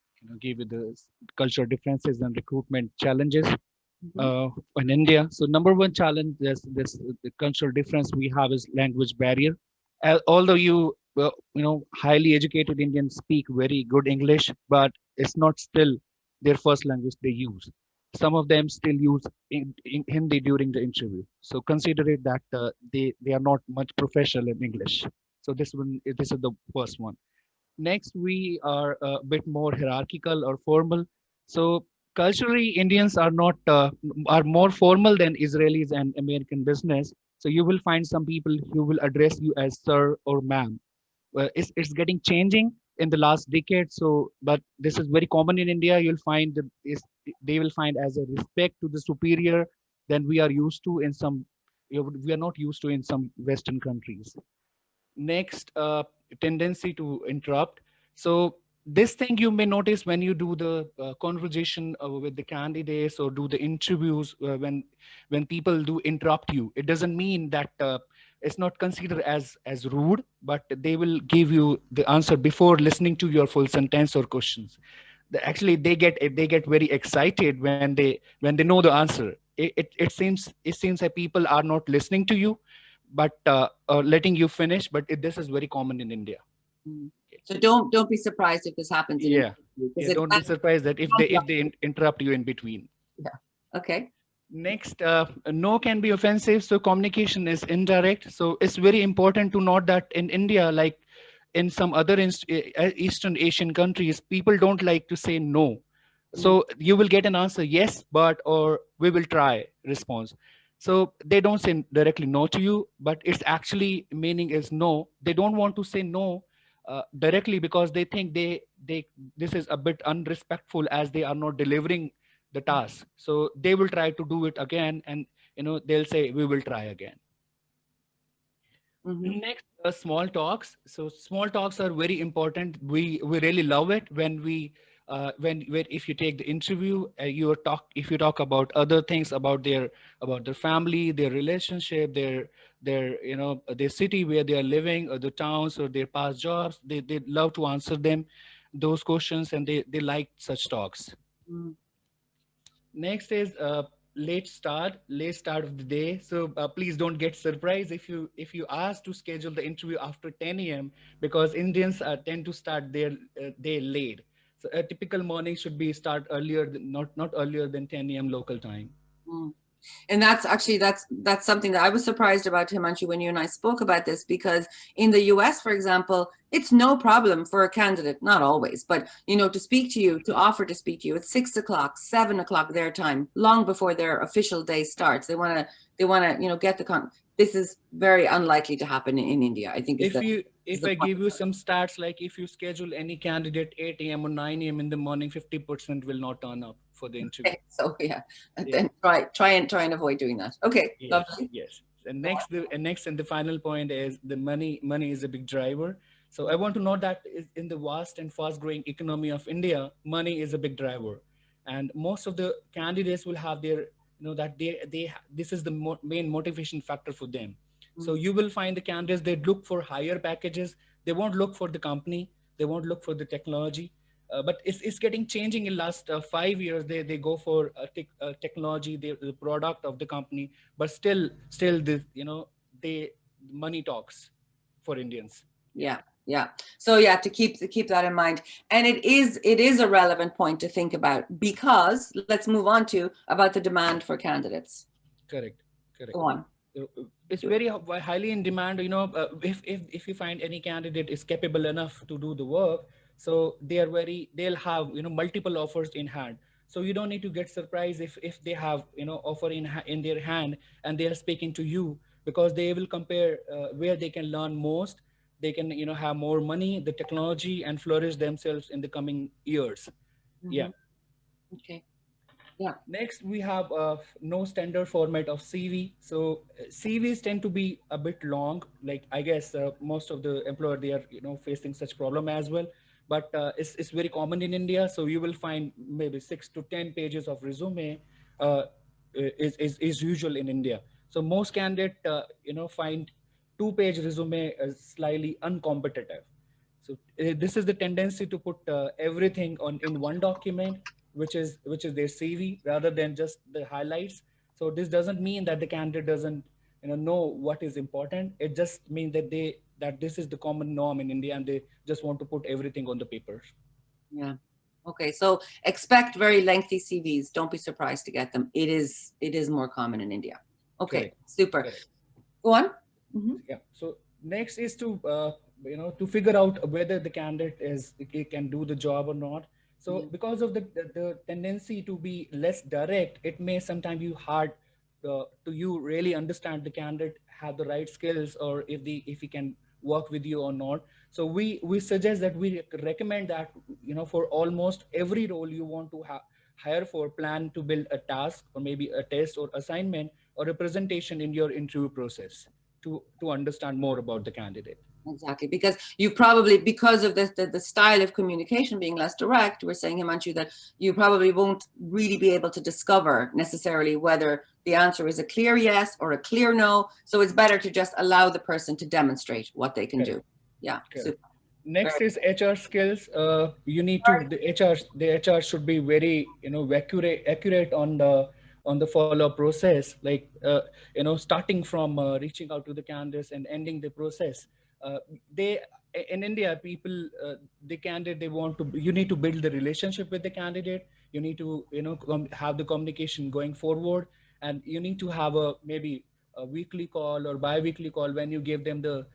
give you the cultural differences and recruitment challenges in India. So number one challenge, the cultural difference we have is language barrier. Although highly educated Indians speak very good English, but it's not still their first language they use. Some of them still use Hindi during the interview. So consider it that they are not much professional in English. So this is the first one. Next, we are a bit more hierarchical or formal. So culturally, Indians are more formal than Israelis and American business. So you will find some people who will address you as sir or ma'am. It's getting changing in the last decade. So, but this is very common in India. You'll find that they will find as a respect to the superior than we are used to in some. We are not used to in some Western countries. Next, tendency to interrupt. So this thing you may notice when you do the conversation with the candidates or do the interviews when people do interrupt you. It doesn't mean that it's not considered as rude, but they will give you the answer before listening to your full sentence or questions. Actually, they get very excited when they know the answer. It seems that people are not listening to you, but letting you finish. But this is very common in India. So don't be surprised if this happens. Don't be surprised that if they interrupt you in between. Yeah. Okay. Next, no can be offensive. So communication is indirect. So it's very important to note that in India, like in some other Eastern Asian countries, people don't like to say no. So you will get an answer, yes, but, or we will try response. So they don't say directly no to you, but it's actually meaning is no. They don't want to say no directly because they think this is a bit unrespectful as they are not delivering the task. So they will try to do it again, and they'll say we will try again. Next, small talks. So small talks are very important. We really love it when if you take the interview, if you talk about other things about their family, their relationship, their city where they are living, or the towns or their past jobs, they love to answer them those questions, and they like such talks. Next is late start of the day. So please don't get surprised if you ask to schedule the interview after 10 a.m. because Indians tend to start their day late. So a typical morning should be start earlier, not earlier than 10 a.m. local time. And that's actually, that's something that I was surprised about, Himanshu, when you and I spoke about this, because in the US, for example, it's no problem for a candidate, not always, but, to speak to you, to offer to speak to you at 6 o'clock, 7 o'clock their time, long before their official day starts. They want to, get this is very unlikely to happen in India. I think if I give you some stats, like if you schedule any candidate 8 a.m. or 9 a.m. in the morning, 50% will not turn up for the interview. Okay, so yeah, then try and avoid doing that. Okay, yes, lovely. Yes. And next and the final point is the money is a big driver. So I want to note that in the vast and fast growing economy of India, money is a big driver. And most of the candidates will have their, that this is the main motivation factor for them. So you will find the candidates, they look for higher packages. They won't look for the company. They won't look for the technology. But it's getting changing in last 5 years. They go for technology, the product of the company, but still the, the money talks for Indians. Yeah. Yeah. So yeah, to keep that in mind. And it is a relevant point to think about, because let's move on to about the demand for candidates. Correct. Go on. It's very highly in demand. If you find any candidate is capable enough to do the work, so they'll have multiple offers in hand. So you don't need to get surprised if they have offer in their hand and they are speaking to you, because they will compare where they can learn most. They can have more money, the technology, and flourish themselves in the coming years. Mm-hmm. Yeah. Okay. Yeah. Next, we have no standard format of CV. So CVs tend to be a bit long. Like I guess most of the employer, they are facing such problem as well. But it's very common in India. So you will find maybe 6 to 10 pages of resume is usual in India. So most candidates find 2-page resume is slightly uncompetitive. So this is the tendency to put everything in one document, which is their CV, rather than just the highlights. So this doesn't mean that the candidate doesn't know what is important. It just means that this is the common norm in India, and they just want to put everything on the paper. Yeah. Okay. So expect very lengthy CVs. Don't be surprised to get them. It is more common in India. Okay. Correct. Super. Correct. Go on. Mm-hmm. Yeah. So next is to to figure out whether the candidate can do the job or not. So because of the tendency to be less direct, it may sometimes be hard to you really understand the candidate have the right skills, or if he can work with you or not. So we suggest that we recommend that for almost every role you want to hire for, plan to build a task or maybe a test or assignment or a presentation in your interview process to understand more about the candidate. Exactly, because you probably, because of the style of communication being less direct, we're saying, Himanshu, that you probably won't really be able to discover necessarily whether the answer is a clear yes or a clear no. So it's better to just allow the person to demonstrate what they can do. Yeah. Next is HR skills. You need to the HR should be very accurate on the follow-up process, like starting from reaching out to the candidates and ending the process. In India, people you need to build the relationship with the candidate. You need to have the communication going forward, and you need to have maybe a weekly call or bi-weekly call when you give them the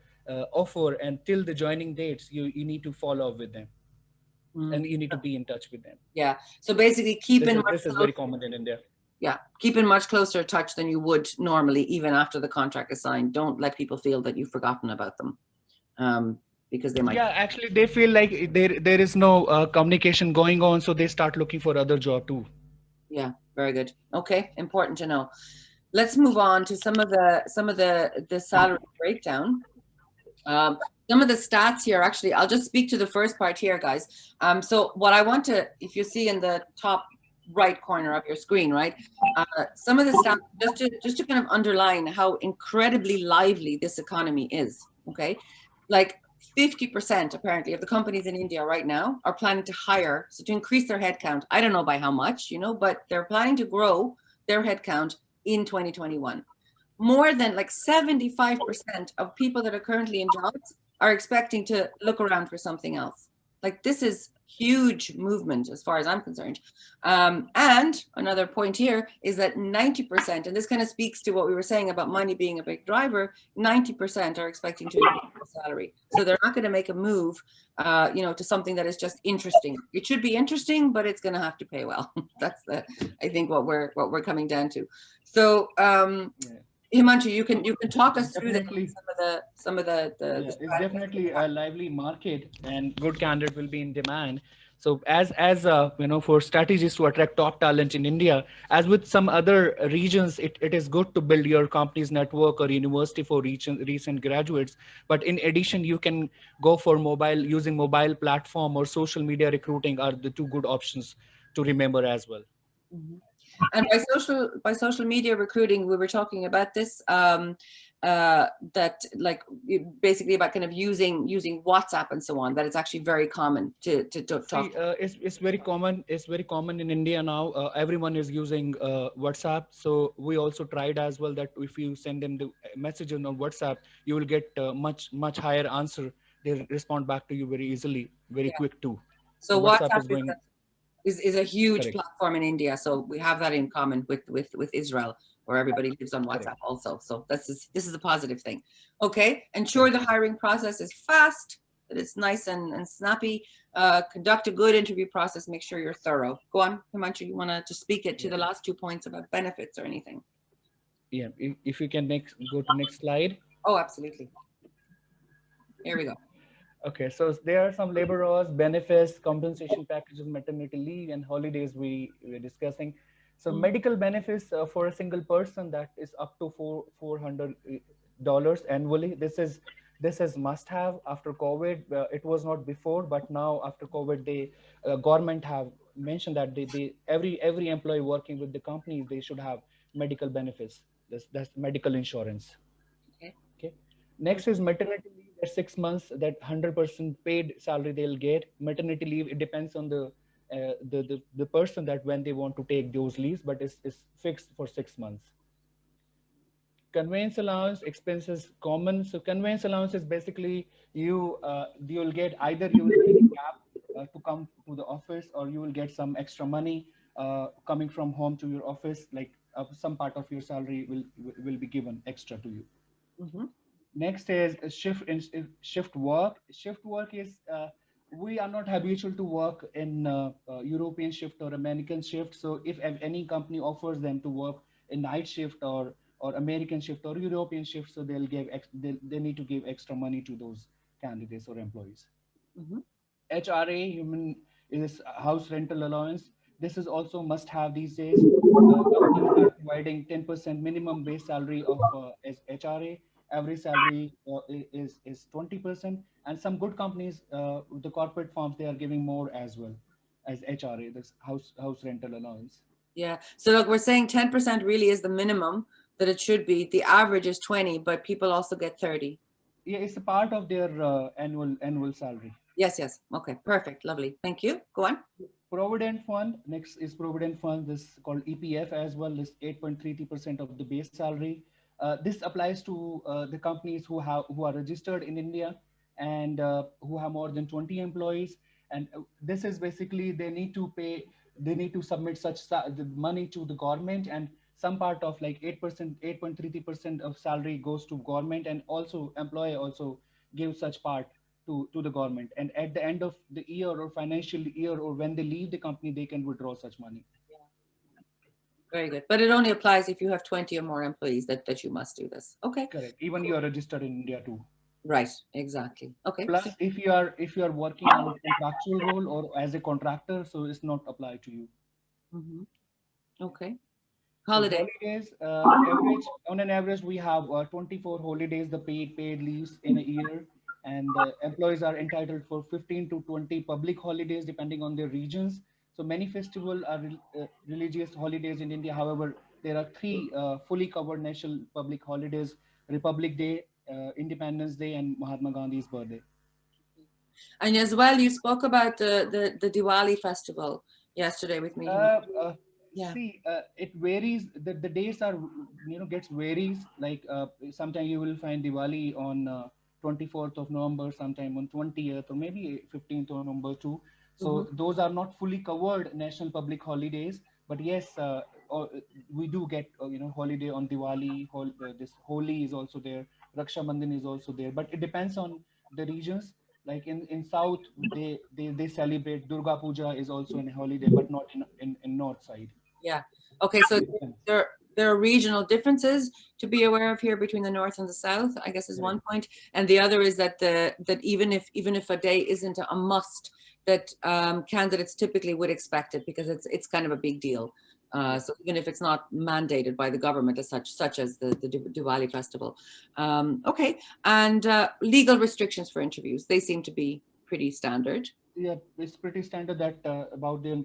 offer, and till the joining dates you need to follow up with them. And you need to be in touch with them. Yeah. So basically this is very common in India. Yeah, keep in much closer touch than you would normally, even after the contract is signed. Don't let people feel that you've forgotten about them, because they might. Yeah, actually, they feel like there is no communication going on, so they start looking for other job too. Yeah, very good. Okay, important to know. Let's move on to some of the salary breakdown. Some of the stats here, actually, I'll just speak to the first part here, guys. So what I want to, if you see in the top right corner of your screen, right? Some of the stats, just to kind of underline how incredibly lively this economy is, okay? Like 50% apparently of the companies in India right now are planning to hire, so to increase their headcount. I don't know by how much, but they're planning to grow their headcount in 2021. More than like 75% of people that are currently in jobs are expecting to look around for something else. Like this is huge movement as far as I'm concerned. And another point here is that 90%, and this kind of speaks to what we were saying about money being a big driver, 90% are expecting to increase their salary. So they're not going to make a move, to something that is just interesting. It should be interesting, but it's going to have to pay well. That's I think what we're coming down to. So Himanshu, you can talk us through some of the it's definitely a lively market, and good candidate will be in demand. So as for strategies to attract top talent in India, as with some other regions, it is good to build your company's network or university for recent graduates. But in addition, you can go for using mobile platform or social media recruiting are the two good options to remember as well. Mm-hmm. And by social media recruiting, we were talking about this, that like basically about kind of using WhatsApp and so on, that it's actually very common to talk. See, it's very common. It's very common in India now. Everyone is using WhatsApp. So we also tried as well that if you send them the message on WhatsApp, you will get much higher answer. They respond back to you very easily, very quick too. So WhatsApp is going. Is a huge Correct. platform in India, so we have that in common with Israel, where everybody lives on WhatsApp. Correct. Also. So this is a positive thing. Okay, ensure the hiring process is fast, that it's nice and snappy. Conduct a good interview process. Make sure you're thorough. Go on, Himanshu. You want to just speak it to the last 2 points about benefits or anything? Yeah, if you can go to next slide. Oh, absolutely. Here we go. Okay, so there are some labor laws, benefits, compensation packages, maternity leave, and holidays we were discussing. So medical benefits for a single person, that is up to $400 annually. This is must have after COVID. It was not before, but now after COVID, the government have mentioned that every employee working with the company, they should have medical benefits. That's medical insurance. Okay. Next is maternity leave. 6 months, that 100% paid salary they'll get. Maternity leave, it depends on the person that when they want to take those leaves, but it's fixed for 6 months. Conveyance allowance, expenses common. So conveyance allowance is basically you'll get either you will get a cab to come to the office, or you will get some extra money coming from home to your office, like some part of your salary will be given extra to you. Mm-hmm. Next is shift work. Shift work is we are not habitual to work in European shift or American shift. So if any company offers them to work in night shift or American shift or European shift, so they need to give extra money to those candidates or employees. Mm-hmm. HRA, is house rental allowance. This is also must have these days. Companies are providing 10% minimum base salary of as HRA. Average salary is 20%, and some good companies, the corporate firms, they are giving more as well as HRA, this house rental allowance. Yeah. So look, we're saying 10% really is the minimum that it should be. The average is 20, but people also get 30. Yeah, it's a part of their annual salary. Yes. Okay. Perfect. Lovely. Thank you. Go on. Provident fund. Next is provident fund. This is called EPF as well. This 8.33% of the base salary. This applies to the companies who are registered in India and who have more than 20 employees. And this is basically they need to submit such the money to the government, and some part of like 8.33% of salary goes to government, and also employer also gives such part to the government. And at the end of the year or financial year, or when they leave the company, they can withdraw such money. Very good. But it only applies if you have 20 or more employees that you must do this. Okay. Correct. Even you are registered in India too. Right. Exactly. Okay. Plus, if you are working on a contractual role or as a contractor, so it's not applied to you. Mm-hmm. Okay. Holidays. On an average, we have 24 holidays, the paid leaves in a year, and employees are entitled for 15 to 20 public holidays depending on their regions. So many festivals are religious holidays in India. However, there are 3 fully covered national public holidays: Republic Day, Independence Day, and Mahatma Gandhi's birthday. And as well, you spoke about the Diwali festival yesterday with me. See, it varies. The dates are, gets varies. Like sometimes you will find Diwali on 24th of November, sometime on 20th, or maybe 15th of November too. So those are not fully covered national public holidays, but yes, we do get holiday on Diwali. This Holi is also there. Raksha Bandhan is also there, but it depends on the regions. Like in South, they celebrate Durga Puja is also a holiday, but not in North side. Yeah. Okay. So there are regional differences to be aware of here between the north and the south, I guess is one point. And the other is that even if a day isn't a must, that candidates typically would expect it because it's kind of a big deal. So even if it's not mandated by the government as such as the Diwali festival. Okay, and legal restrictions for interviews, they seem to be pretty standard. Yeah, it's pretty standard that about their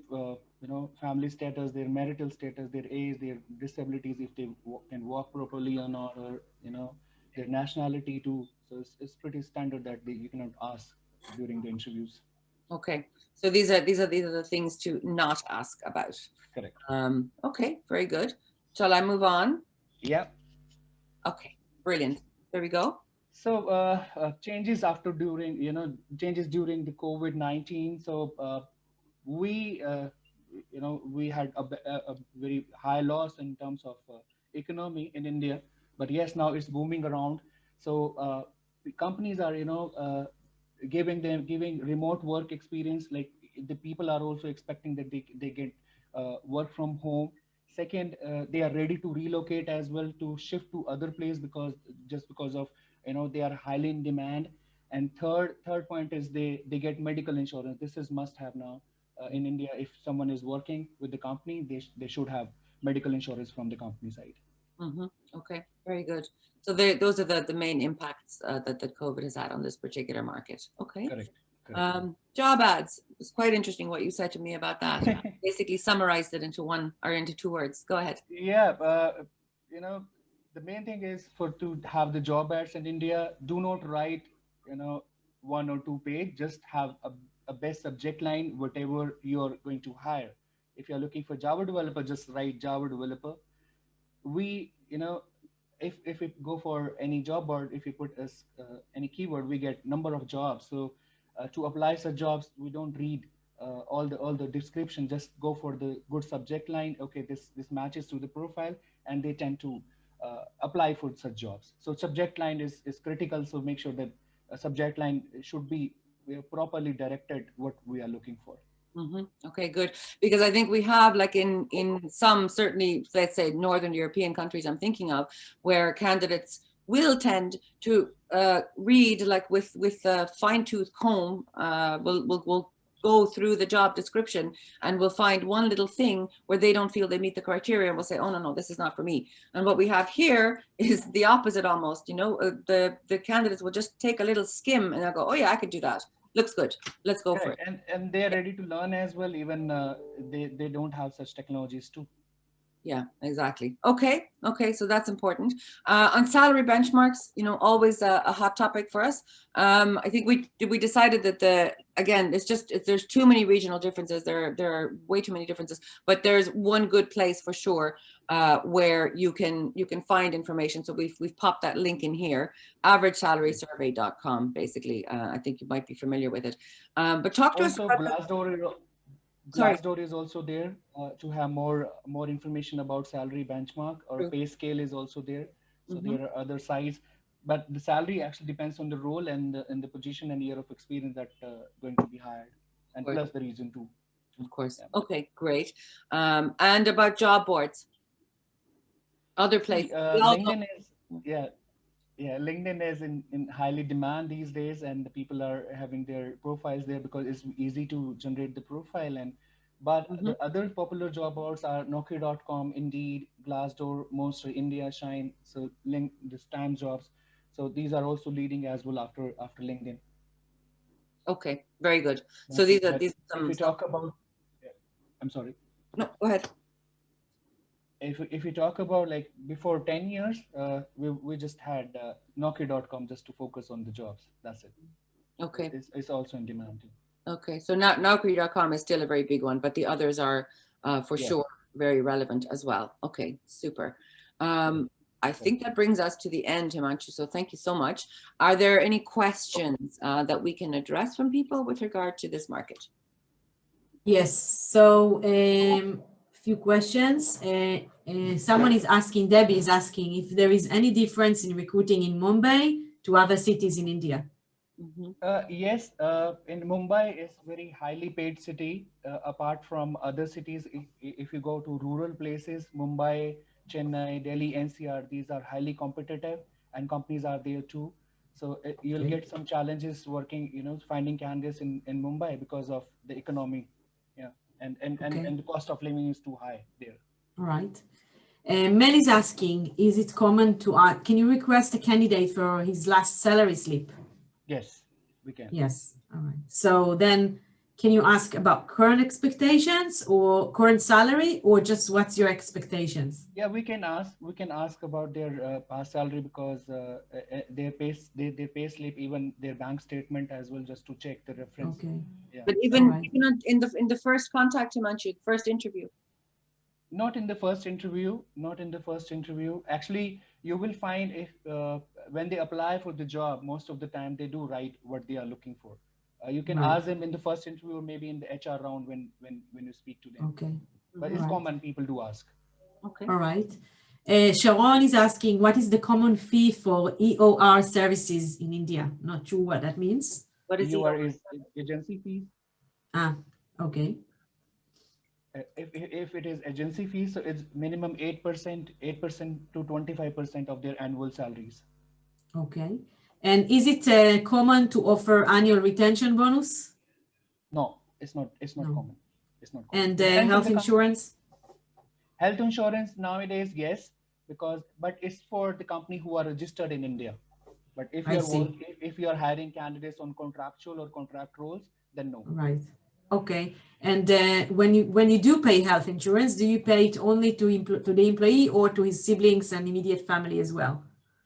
family status, their marital status, their age, their disabilities, if they can walk properly or not, or their nationality too. So it's pretty standard that you cannot ask during the interviews. Okay, so these are the things to not ask about. Correct. Okay, very good. Shall I move on? Yeah. Okay, brilliant. There we go. So changes changes during the COVID-19. So we had a very high loss in terms of economy in India, but yes, now it's booming around. So the companies are giving remote work experience. Like the people are also expecting that they get work from home. Second, they are ready to relocate as well, to shift to other place because of they are highly in demand. And third point is they get medical insurance. This is must have now in India. If someone is working with the company, they should have medical insurance from the company side. Mm-hmm. Okay, very good. So those are the main impacts that COVID has had on this particular market. Okay. Correct. Job ads. It's quite interesting what you said to me about that. Basically summarized it into into two words. Go ahead. Yeah, the main thing is to have the job ads in India, do not write, 1 or 2 page, just have a best subject line, whatever you're going to hire. If you're looking for Java developer, just write Java developer. If we go for any job board, if you put any keyword, we get number of jobs. So to apply such jobs, we don't read all the description, just go for the good subject line. Okay, this matches to the profile, and they tend to apply for such jobs. So subject line is critical. So make sure that a subject line should be properly directed what we are looking for. Mm-hmm. Okay, good. Because I think we have, like in some, certainly, let's say Northern European countries I'm thinking of, where candidates will tend to read like with a fine-tooth comb. Will go through the job description and we'll find one little thing where they don't feel they meet the criteria, and we'll say, oh no, this is not for me. And what we have here is the opposite almost. The candidates will just take a little skim and they'll go, oh yeah, I could do that. Looks good. Let's go for it. And they're ready to learn as well, even they don't have such technologies too. Yeah, exactly. Okay, so that's important. On salary benchmarks, always a hot topic for us. I think we decided that there's too many regional differences. There are way too many differences, but there's one good place for sure where you can find information. So we've popped that link in here, averagesalarysurvey.com. Basically, I think you might be familiar with it. But talk to us about Glassdoor is also there to have more information about salary benchmark, or pay scale is also there. So there are other sites, but the salary actually depends on the role and the position and year of experience that going to be hired, and plus the reason too. Of course. Yeah. Okay, great. And about job boards, other places. LinkedIn is LinkedIn is in highly demand these days, and the people are having their profiles there because it's easy to generate the profile. But the other popular job boards are Naukri.com, Indeed, Glassdoor, Monster, India, Shine, so this Time Jobs. So these are also leading as well after LinkedIn. Okay, very good. So these are some. If we talk about, I'm sorry. No, go ahead. If we talk about like before 10 years, we just had Naukri.com just to focus on the jobs. That's it. Okay. It's also in demand too. Okay, so Naukri.com is still a very big one, but the others are for sure very relevant as well. Okay, super. I think that brings us to the end, Himanshu. So thank you so much. Are there any questions that we can address from people with regard to this market? Yes. So few questions. Someone is asking, Debbie is asking if there is any difference in recruiting in Mumbai to other cities in India. Yes, in Mumbai is very highly paid city. Apart from other cities, if you go to rural places, Mumbai, Chennai, Delhi, NCR, these are highly competitive and companies are there too. So you'll get some challenges working, finding candidates in Mumbai because of the economy. Yeah. And the cost of living is too high there. All right. Mel is asking, is it common to can you request a candidate for his last salary slip? Yes, we can. Yes. All right. So then can you ask about current expectations or current salary, or just what's your expectations? Yeah, we can ask about their past salary, because their pay slip, even their bank statement as well, just to check the reference. Okay. Yeah. But even in the first contact, Himanshu, first interview. Not in the first interview. Actually, you will find if when they apply for the job, most of the time they do write what they are looking for. You can ask them in the first interview, or maybe in the HR round when you speak to them. Okay. But it's common, people do ask. Okay. All right. Sharon is asking, what is the common fee for EOR services in India? Not sure what that means. What is EOR is agency fees. Ah, okay. If it is agency fees, so it's minimum 8% to 25% of their annual salaries. Okay. And is it common to offer annual retention bonus? No, it's not common. It's not common. And health insurance? Health insurance nowadays, yes, but it's for the company who are registered in India. But if you are hiring candidates on contractual or contract roles, then no. Right. Okay. And when you do pay health insurance, do you pay it only to the employee or to his siblings and immediate family as well?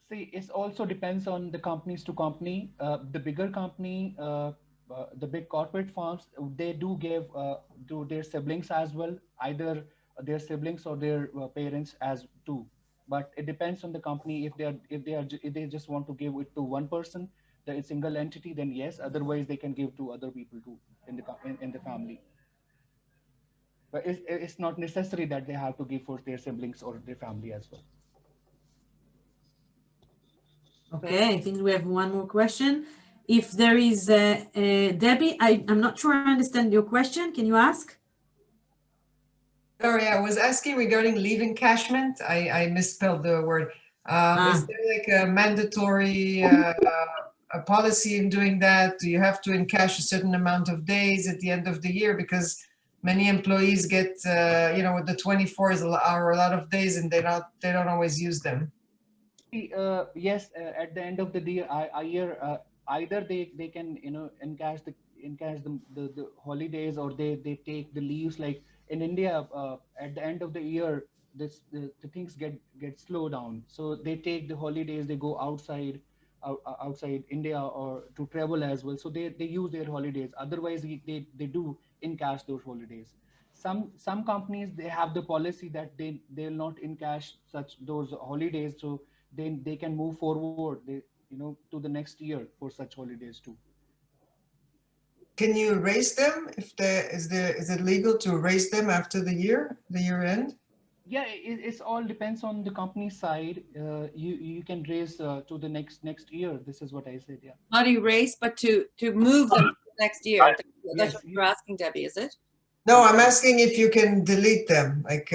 See, it also depends on the companies to company. The bigger company, the big corporate firms, they do give to their siblings as well, either their siblings or their parents as too. But it depends on the company. If they just want to give it to one person, the single entity, then yes. Otherwise, they can give to other people too in the family. But it's not necessary that they have to give for their siblings or their family as well. Okay, I think we have one more question. If there is Debbie, I'm not sure I understand your question. Can you ask? Sorry, I was asking regarding leave encashment. I misspelled the word. Is there like a mandatory a policy in doing that? Do you have to encash a certain amount of days at the end of the year? Because many employees get, with the 24 are a lot of days, and they don't always use them. Yes, at the end of the year, either they can encash the holidays, or they take the leaves. Like in India, at the end of the year, the things get slow down. So they take the holidays. They go outside India or to travel as well. So they use their holidays. Otherwise, they do encash those holidays. Some companies, they have the policy that they'll not encash those holidays. So then they can move forward, to the next year for such holidays too. Can you erase them? Is it legal to erase them after the year end? Yeah, it's all depends on the company side. You can raise to the next year. This is what I said. Yeah. Not erase, but to move them to the next year. That's what you're asking, Debbie, is it? No, I'm asking if you can delete them. Like.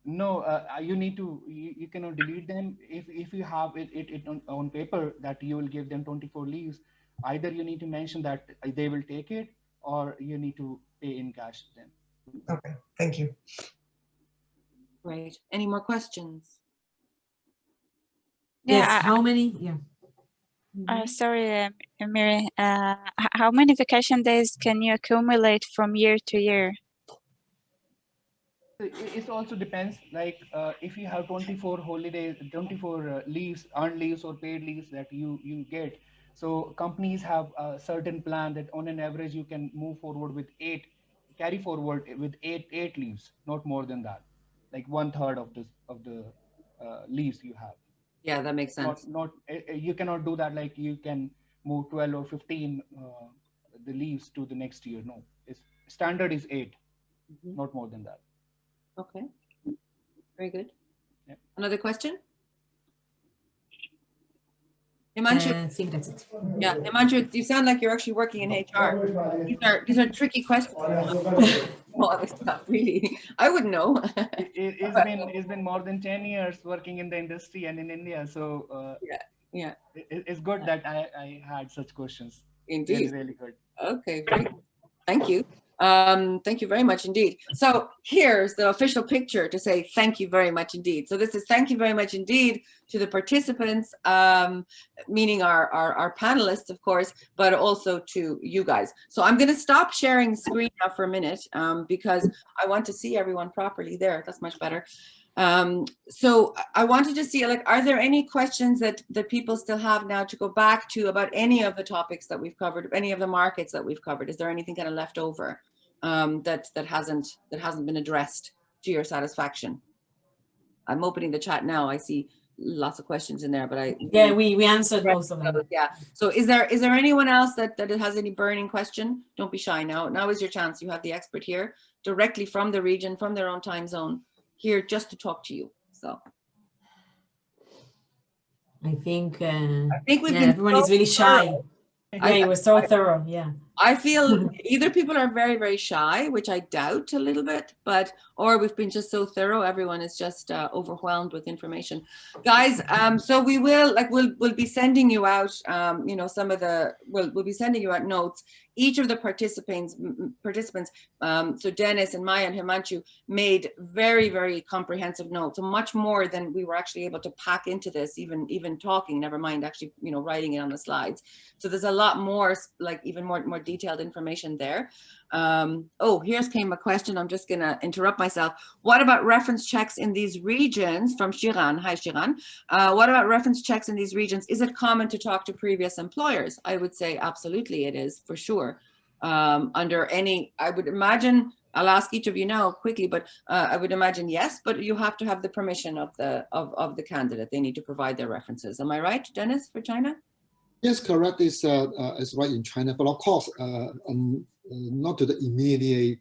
No, you cannot delete them. If you have it on paper that you will give them 24 leaves, either you need to mention that they will take it, or you need to pay in cash them. Okay, thank you. Great. Any more questions? Yes, how many? Yeah. Sorry, Miri, how many vacation days can you accumulate from year to year? It also depends, like if you have 24 holidays, 24 leaves, earned leaves or paid leaves that you get. So companies have a certain plan that on an average you can move forward with carry forward with eight leaves, not more than that, like 1/3 of the leaves you have. Yeah, that makes sense. You cannot do that. Like you can move 12 or 15 the leaves to the next year. No, standard is 8, not more than that. Okay, very good. Yeah. Another question? Himanshu? I think that's it. Yeah, Himanshu, you sound like you're actually working in HR. These are tricky questions. other stuff, really. I wouldn't know. It's been more than 10 years working in the industry and in India. So yeah. It's good that I had such questions. Indeed. Really good. Okay, great. Thank you. Thank you very much indeed. So here's the official picture to say thank you very much indeed. So this is thank you very much indeed to the participants, meaning our panelists, of course, but also to you guys. So I'm going to stop sharing the screen now for a minute because I want to see everyone properly there. That's much better. So I wanted to see, like, are there any questions that people still have now to go back to about any of the topics that we've covered, any of the markets that we've covered? Is there anything kind of left over that hasn't been addressed to your satisfaction? I'm opening the chat now. I see lots of questions in there, but we answered most of them. Yeah. So is there anyone else that has any burning question? Don't be shy now. Now is your chance. You have the expert here directly from the region, from their own time zone, here just to talk to you. So I think we've been everyone is really shy. Yeah, you were so thorough. Yeah. I feel either people are very, very shy, which I doubt a little bit, or we've been just so thorough. Everyone is just overwhelmed with information. Guys, so we'll be sending you out, you know, we'll be sending you out notes. Each of the participants, so Dennis and Maya and Himanshu made very, very comprehensive notes, so much more than we were actually able to pack into this, even talking, never mind actually, you know, writing it on the slides. So there's a lot more, like even more detailed information there. Here's came a question. I'm just gonna interrupt myself. What about reference checks in these regions? From Shiran. Hi, Shiran. What about reference checks in these regions? Is it common to talk to previous employers? I would say absolutely it is, for sure. Under any, I would imagine, I'll ask each of you now quickly, but I would imagine yes, but you have to have the permission of the candidate. They need to provide their references. Am I right, Dennis, for China? Yes, correct. It's right in China, but of course, not to the immediate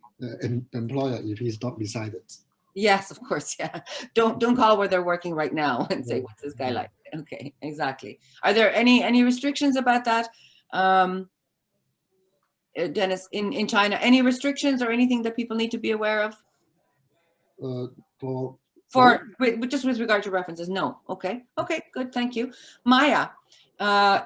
employer if he's not beside it. Yes, of course. Yeah. Don't call where they're working right now and say, what's this guy like? Okay, exactly. Are there any restrictions about that? Dennis, in China, any restrictions or anything that people need to be aware of? Just with regard to references? No. Okay, good. Thank you. Maya,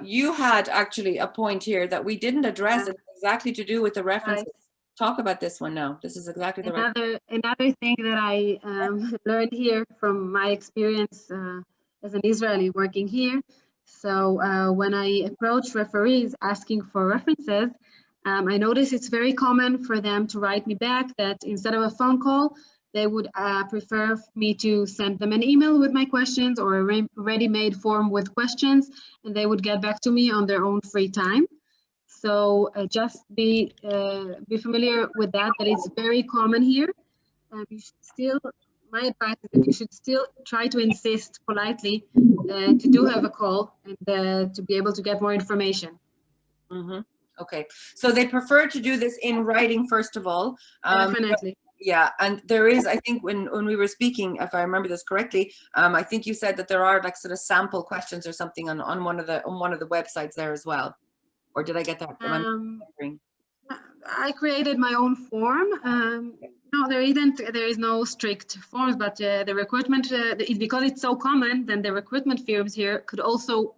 you had actually a point here that we didn't address. It's exactly to do with the references. Talk about this one now. This is exactly the another thing that I learned here from my experience as an Israeli working here. So when I approach referees asking for references, I notice it's very common for them to write me back that instead of a phone call, they would prefer me to send them an email with my questions or a ready-made form with questions, and they would get back to me on their own free time. So just be familiar with that it's very common here. You should still, my advice is that you should still try to insist politely to do have a call and to be able to get more information. Mm-hmm. Okay, so they prefer to do this in writing first of all. Definitely. Yeah, and there is, I think when we were speaking, if I remember this correctly, I think you said that there are like sort of sample questions or something on one of the websites there as well. Or did I get that? I created my own form. No, there is no strict forms, but the recruitment, because it's so common, then the recruitment firms here could also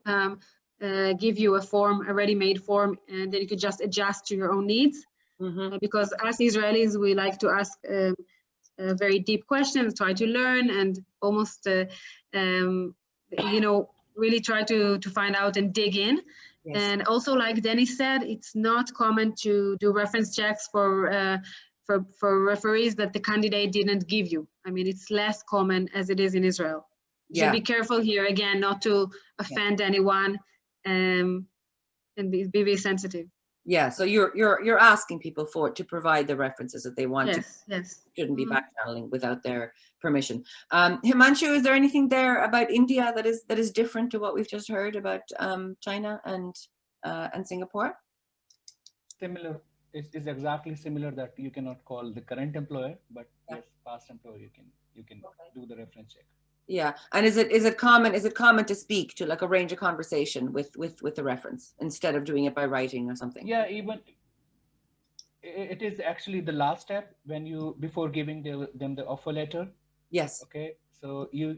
give you a form, a ready-made form, and then you could just adjust to your own needs. Mm-hmm. Because as Israelis, we like to ask very deep questions, try to learn, and almost, you know, really try to find out and dig in. Yes. And also, like Dennis said, it's not common to do reference checks for referees that the candidate didn't give you. I mean, it's less common as it is in Israel. You should be careful here again, not to offend anyone, and be very sensitive. Yeah, so you're asking people to provide the references that they want. Yes. Shouldn't be backchanneling without their permission. Himanshu, is there anything there about India that is different to what we've just heard about China and Singapore? Similar. It's exactly similar that you cannot call the current employer, but yes, past employer you can do the reference check. Yeah, and is it common to speak, to like arrange a conversation with the reference instead of doing it by writing or something? Yeah, even It is actually the last step when you, before giving them the offer letter. Yes. Okay. So you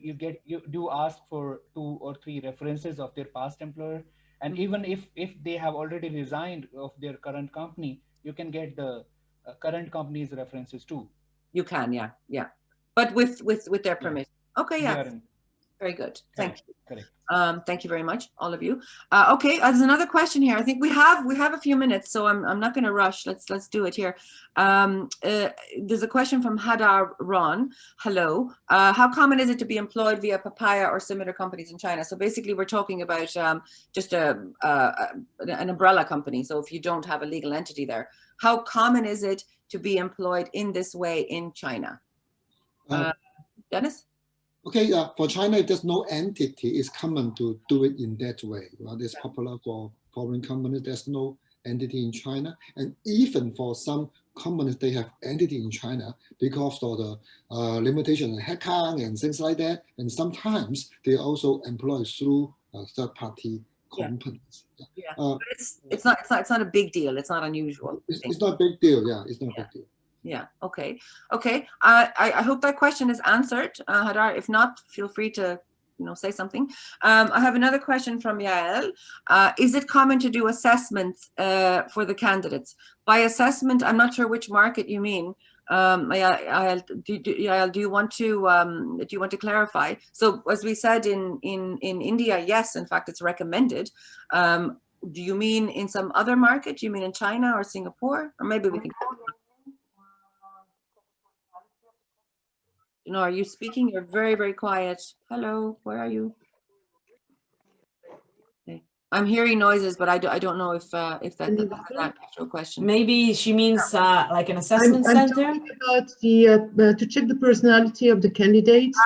do ask for 2 or 3 references of their past employer, and even if they have already resigned of their current company, you can get the current company's references too. You can, yeah, but with their permission. Okay, yeah. Very good. Thank you. Correct. Thank you very much, all of you. Okay, there's another question here. I think we have a few minutes, so I'm not going to rush. Let's do it here. There's a question from Hadar Ron. Hello. How common is it to be employed via Papaya or similar companies in China? So basically, we're talking about just an umbrella company. So if you don't have a legal entity there, how common is it to be employed in this way in China? Dennis? Okay, for China, if there's no entity, it's common to do it in that way. It's popular for foreign companies. There's no entity in China. And even for some companies, they have entity in China because of the limitation on headcount and things like that. And sometimes they also employ through third-party companies. Yeah, but it's not a big deal. It's not unusual. It's not a big deal. Yeah, it's not a big deal. Yeah. Okay. I hope that question is answered, Hadar. If not, feel free to say something. I have another question from Yael. Is it common to do assessments for the candidates? By assessment, I'm not sure which market you mean. Yael, do you want to clarify? So as we said in India, yes, in fact, it's recommended. Do you mean in some other market? Do you mean in China or Singapore? Or maybe we can. Are you speaking? You're very, very quiet. Hello, where are you? Okay. I'm hearing noises, but I don't know if that's an actual question. Maybe she means like an assessment center. I'm talking about the to check the personality of the candidates.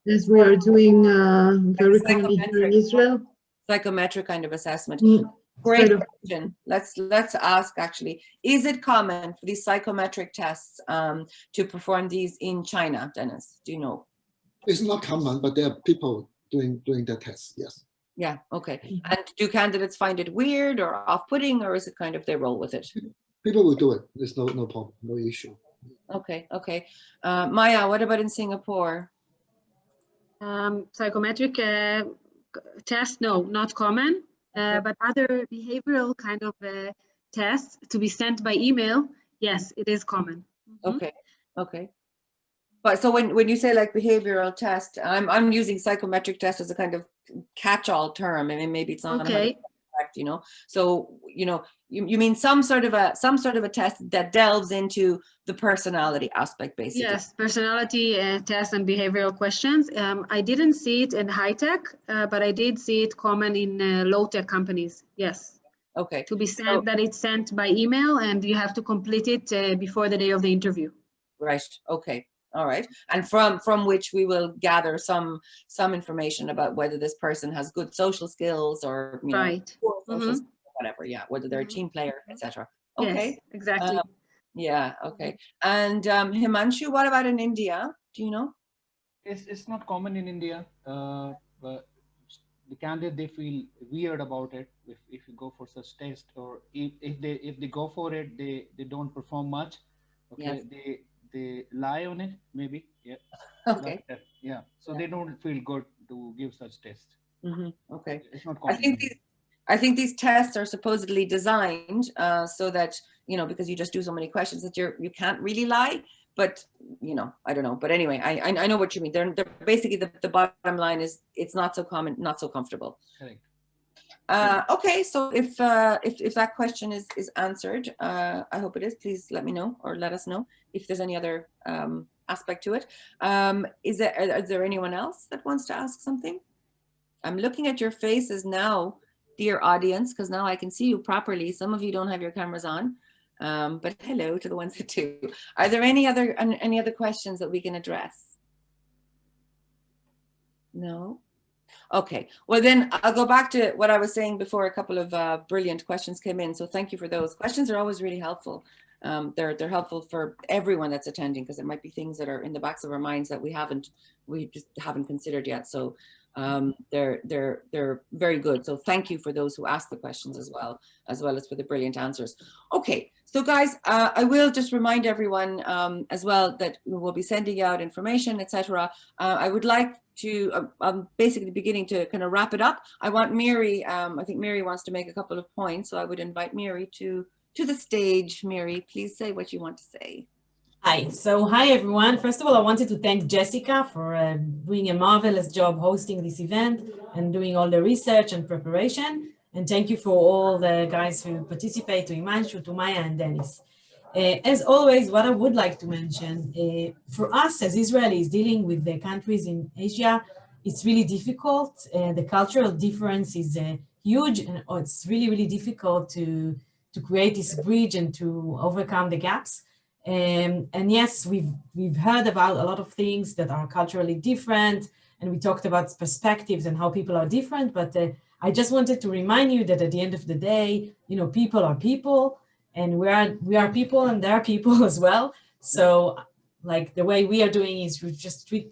As we are doing very commonly here in Israel. Psychometric kind of assessment. Great question. Let's ask actually, is it common for these psychometric tests to perform these in China, Dennis? Do you know? It's not common, but there are people doing the tests, yes. Yeah, okay. And do candidates find it weird or off-putting, or is it kind of they roll with it? People will do it. There's no problem, no issue. Okay. Maya, what about in Singapore? Psychometric test, no, not common. But other behavioral kind of tests to be sent by email, yes, it is common. Okay. But so when you say like behavioral test, I'm using psychometric test as a kind of catch-all term. I mean, maybe it's not correct, So you mean some sort of a test that delves into the personality aspect, basically. Yes, personality tests and behavioral questions. I didn't see it in high tech, but I did see it common in low tech companies. Yes. Okay. To be sent, that it's sent by email, and you have to complete it before the day of the interview. Right. Okay. All right. And from which we will gather some information about whether this person has good social skills or skills, whatever. Yeah. Whether they're a team player, etc. Okay. Yes, exactly. Yeah. Okay. And Himanshu, what about in India? Do you know? It's not common in India. But the candidate, they feel weird about it if you go for such test, or if they go for it, they don't perform much. Okay. Yes. They lie on it, maybe. Yeah. Okay. But, yeah. So they don't feel good to give such tests. Okay. It's not common. I think these tests are supposedly designed so that, because you just do so many questions that you can't really lie. But, I don't know. But anyway, I know what you mean. They're basically the bottom line is it's not so common, not so comfortable. Correct. Okay, so if that question is answered, I hope it is. Please let me know or let us know if there's any other aspect to it. Is there anyone else that wants to ask something? I'm looking at your faces now, dear audience, because now I can see you properly. Some of you don't have your cameras on, but hello to the ones that do. Are there any other questions that we can address? No? Okay, well then I'll go back to what I was saying before. A couple of brilliant questions came in, so thank you for those. Questions are always really helpful. They're helpful for everyone that's attending, because there might be things that are in the backs of our minds that we just haven't considered yet. So they're very good. So thank you for those who asked the questions as well as for the brilliant answers. Okay, So guys, I will just remind everyone as well that we will be sending out information, etc. I would like to, I'm basically beginning to kind of wrap it up. I want Mary, I think Mary wants to make a couple of points, so I would invite Mary to the stage. Mary, please say what you want to say. Hi, so hi everyone. First of all, I wanted to thank Jessica for doing a marvelous job hosting this event and doing all the research and preparation. And thank you for all the guys who participate, to Imanshu, to Maya and Dennis. As always, what I would like to mention, for us as Israelis dealing with the countries in Asia, it's really difficult. The cultural difference is huge, and it's really, really difficult to create this bridge and to overcome the gaps. And yes, we've heard about a lot of things that are culturally different, and we talked about perspectives and how people are different, but I just wanted to remind you that at the end of the day, you know, people are people, and we are people and they are people as well. So like the way we are doing is we just treat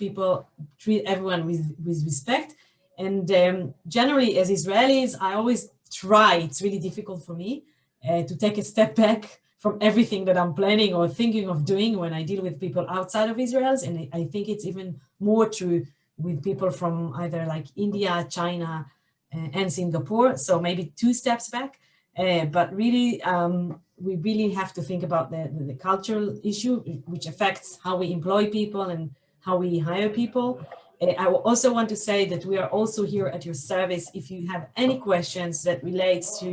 everyone with respect. And generally as Israelis, I always try, it's really difficult for me to take a step back from everything that I'm planning or thinking of doing when I deal with people outside of Israel. And I think it's even more true with people from either like India, China, and Singapore. So maybe 2 steps back, but really, we really have to think about the cultural issue, which affects how we employ people and how we hire people. I also want to say that we are also here at your service if you have any questions that relates to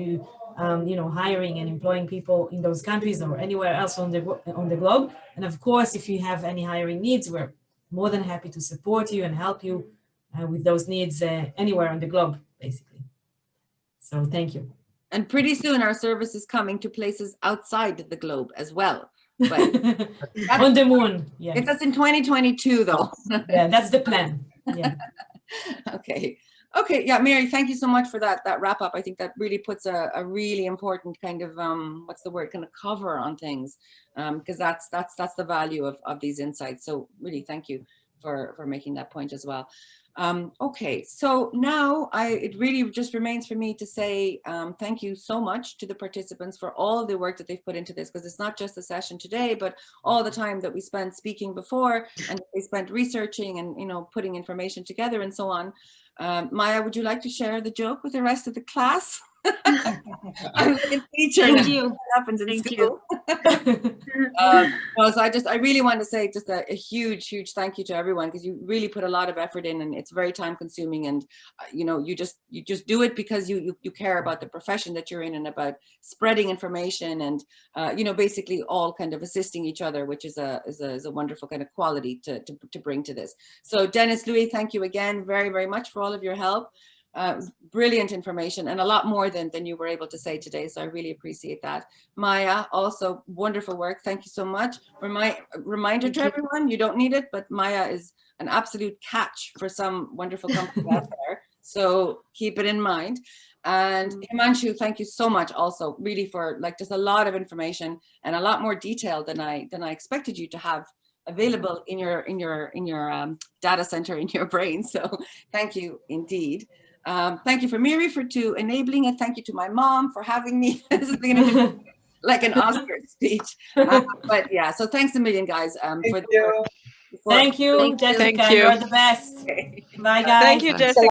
you know, hiring and employing people in those countries or anywhere else on the globe. And of course, if you have any hiring needs, we're more than happy to support you and help you with those needs anywhere on the globe, basically. So thank you. And pretty soon our service is coming to places outside the globe as well. But on the moon, yes. It's in 2022 though. Yeah, that's the plan. Yeah. Okay, yeah, Mary, thank you so much for that wrap up. I think that really puts a really important kind of what's the word, kind of cover on things, because that's the value of these insights. So really thank you for making that point as well. Okay, so now it really just remains for me to say thank you so much to the participants for all the work that they've put into this, because it's not just the session today, but all the time that we spent speaking before and we spent researching and, you know, putting information together and so on. Maya, would you like to share the joke with the rest of the class? I'm a teacher. Thank you. Happens in school. So I really want to say just a huge thank you to everyone, because you really put a lot of effort in, and it's very time consuming, and you know, you just do it because you care about the profession that you're in and about spreading information and you know, basically all kind of assisting each other, which is a wonderful kind of quality to bring to this. So Dennis, Louis, thank you again very much for all of your help. Brilliant information and a lot more than you were able to say today, so I really appreciate that. Maya, also wonderful work, thank you so much. Reminder to everyone, you don't need it, but Maya is an absolute catch for some wonderful company out there, so keep it in mind. And Himanshu, thank you so much also, really, for like just a lot of information and a lot more detail than I expected you to have available in your data center in your brain, so thank you indeed. Thank you for Miri for enabling it. Thank you to my mom for having me. This is going to be like an Oscar speech. But yeah, so thanks a million, guys. Thank you, Jessica. Thank you. You're the best. Okay. Bye, guys. Thank you, Jessica.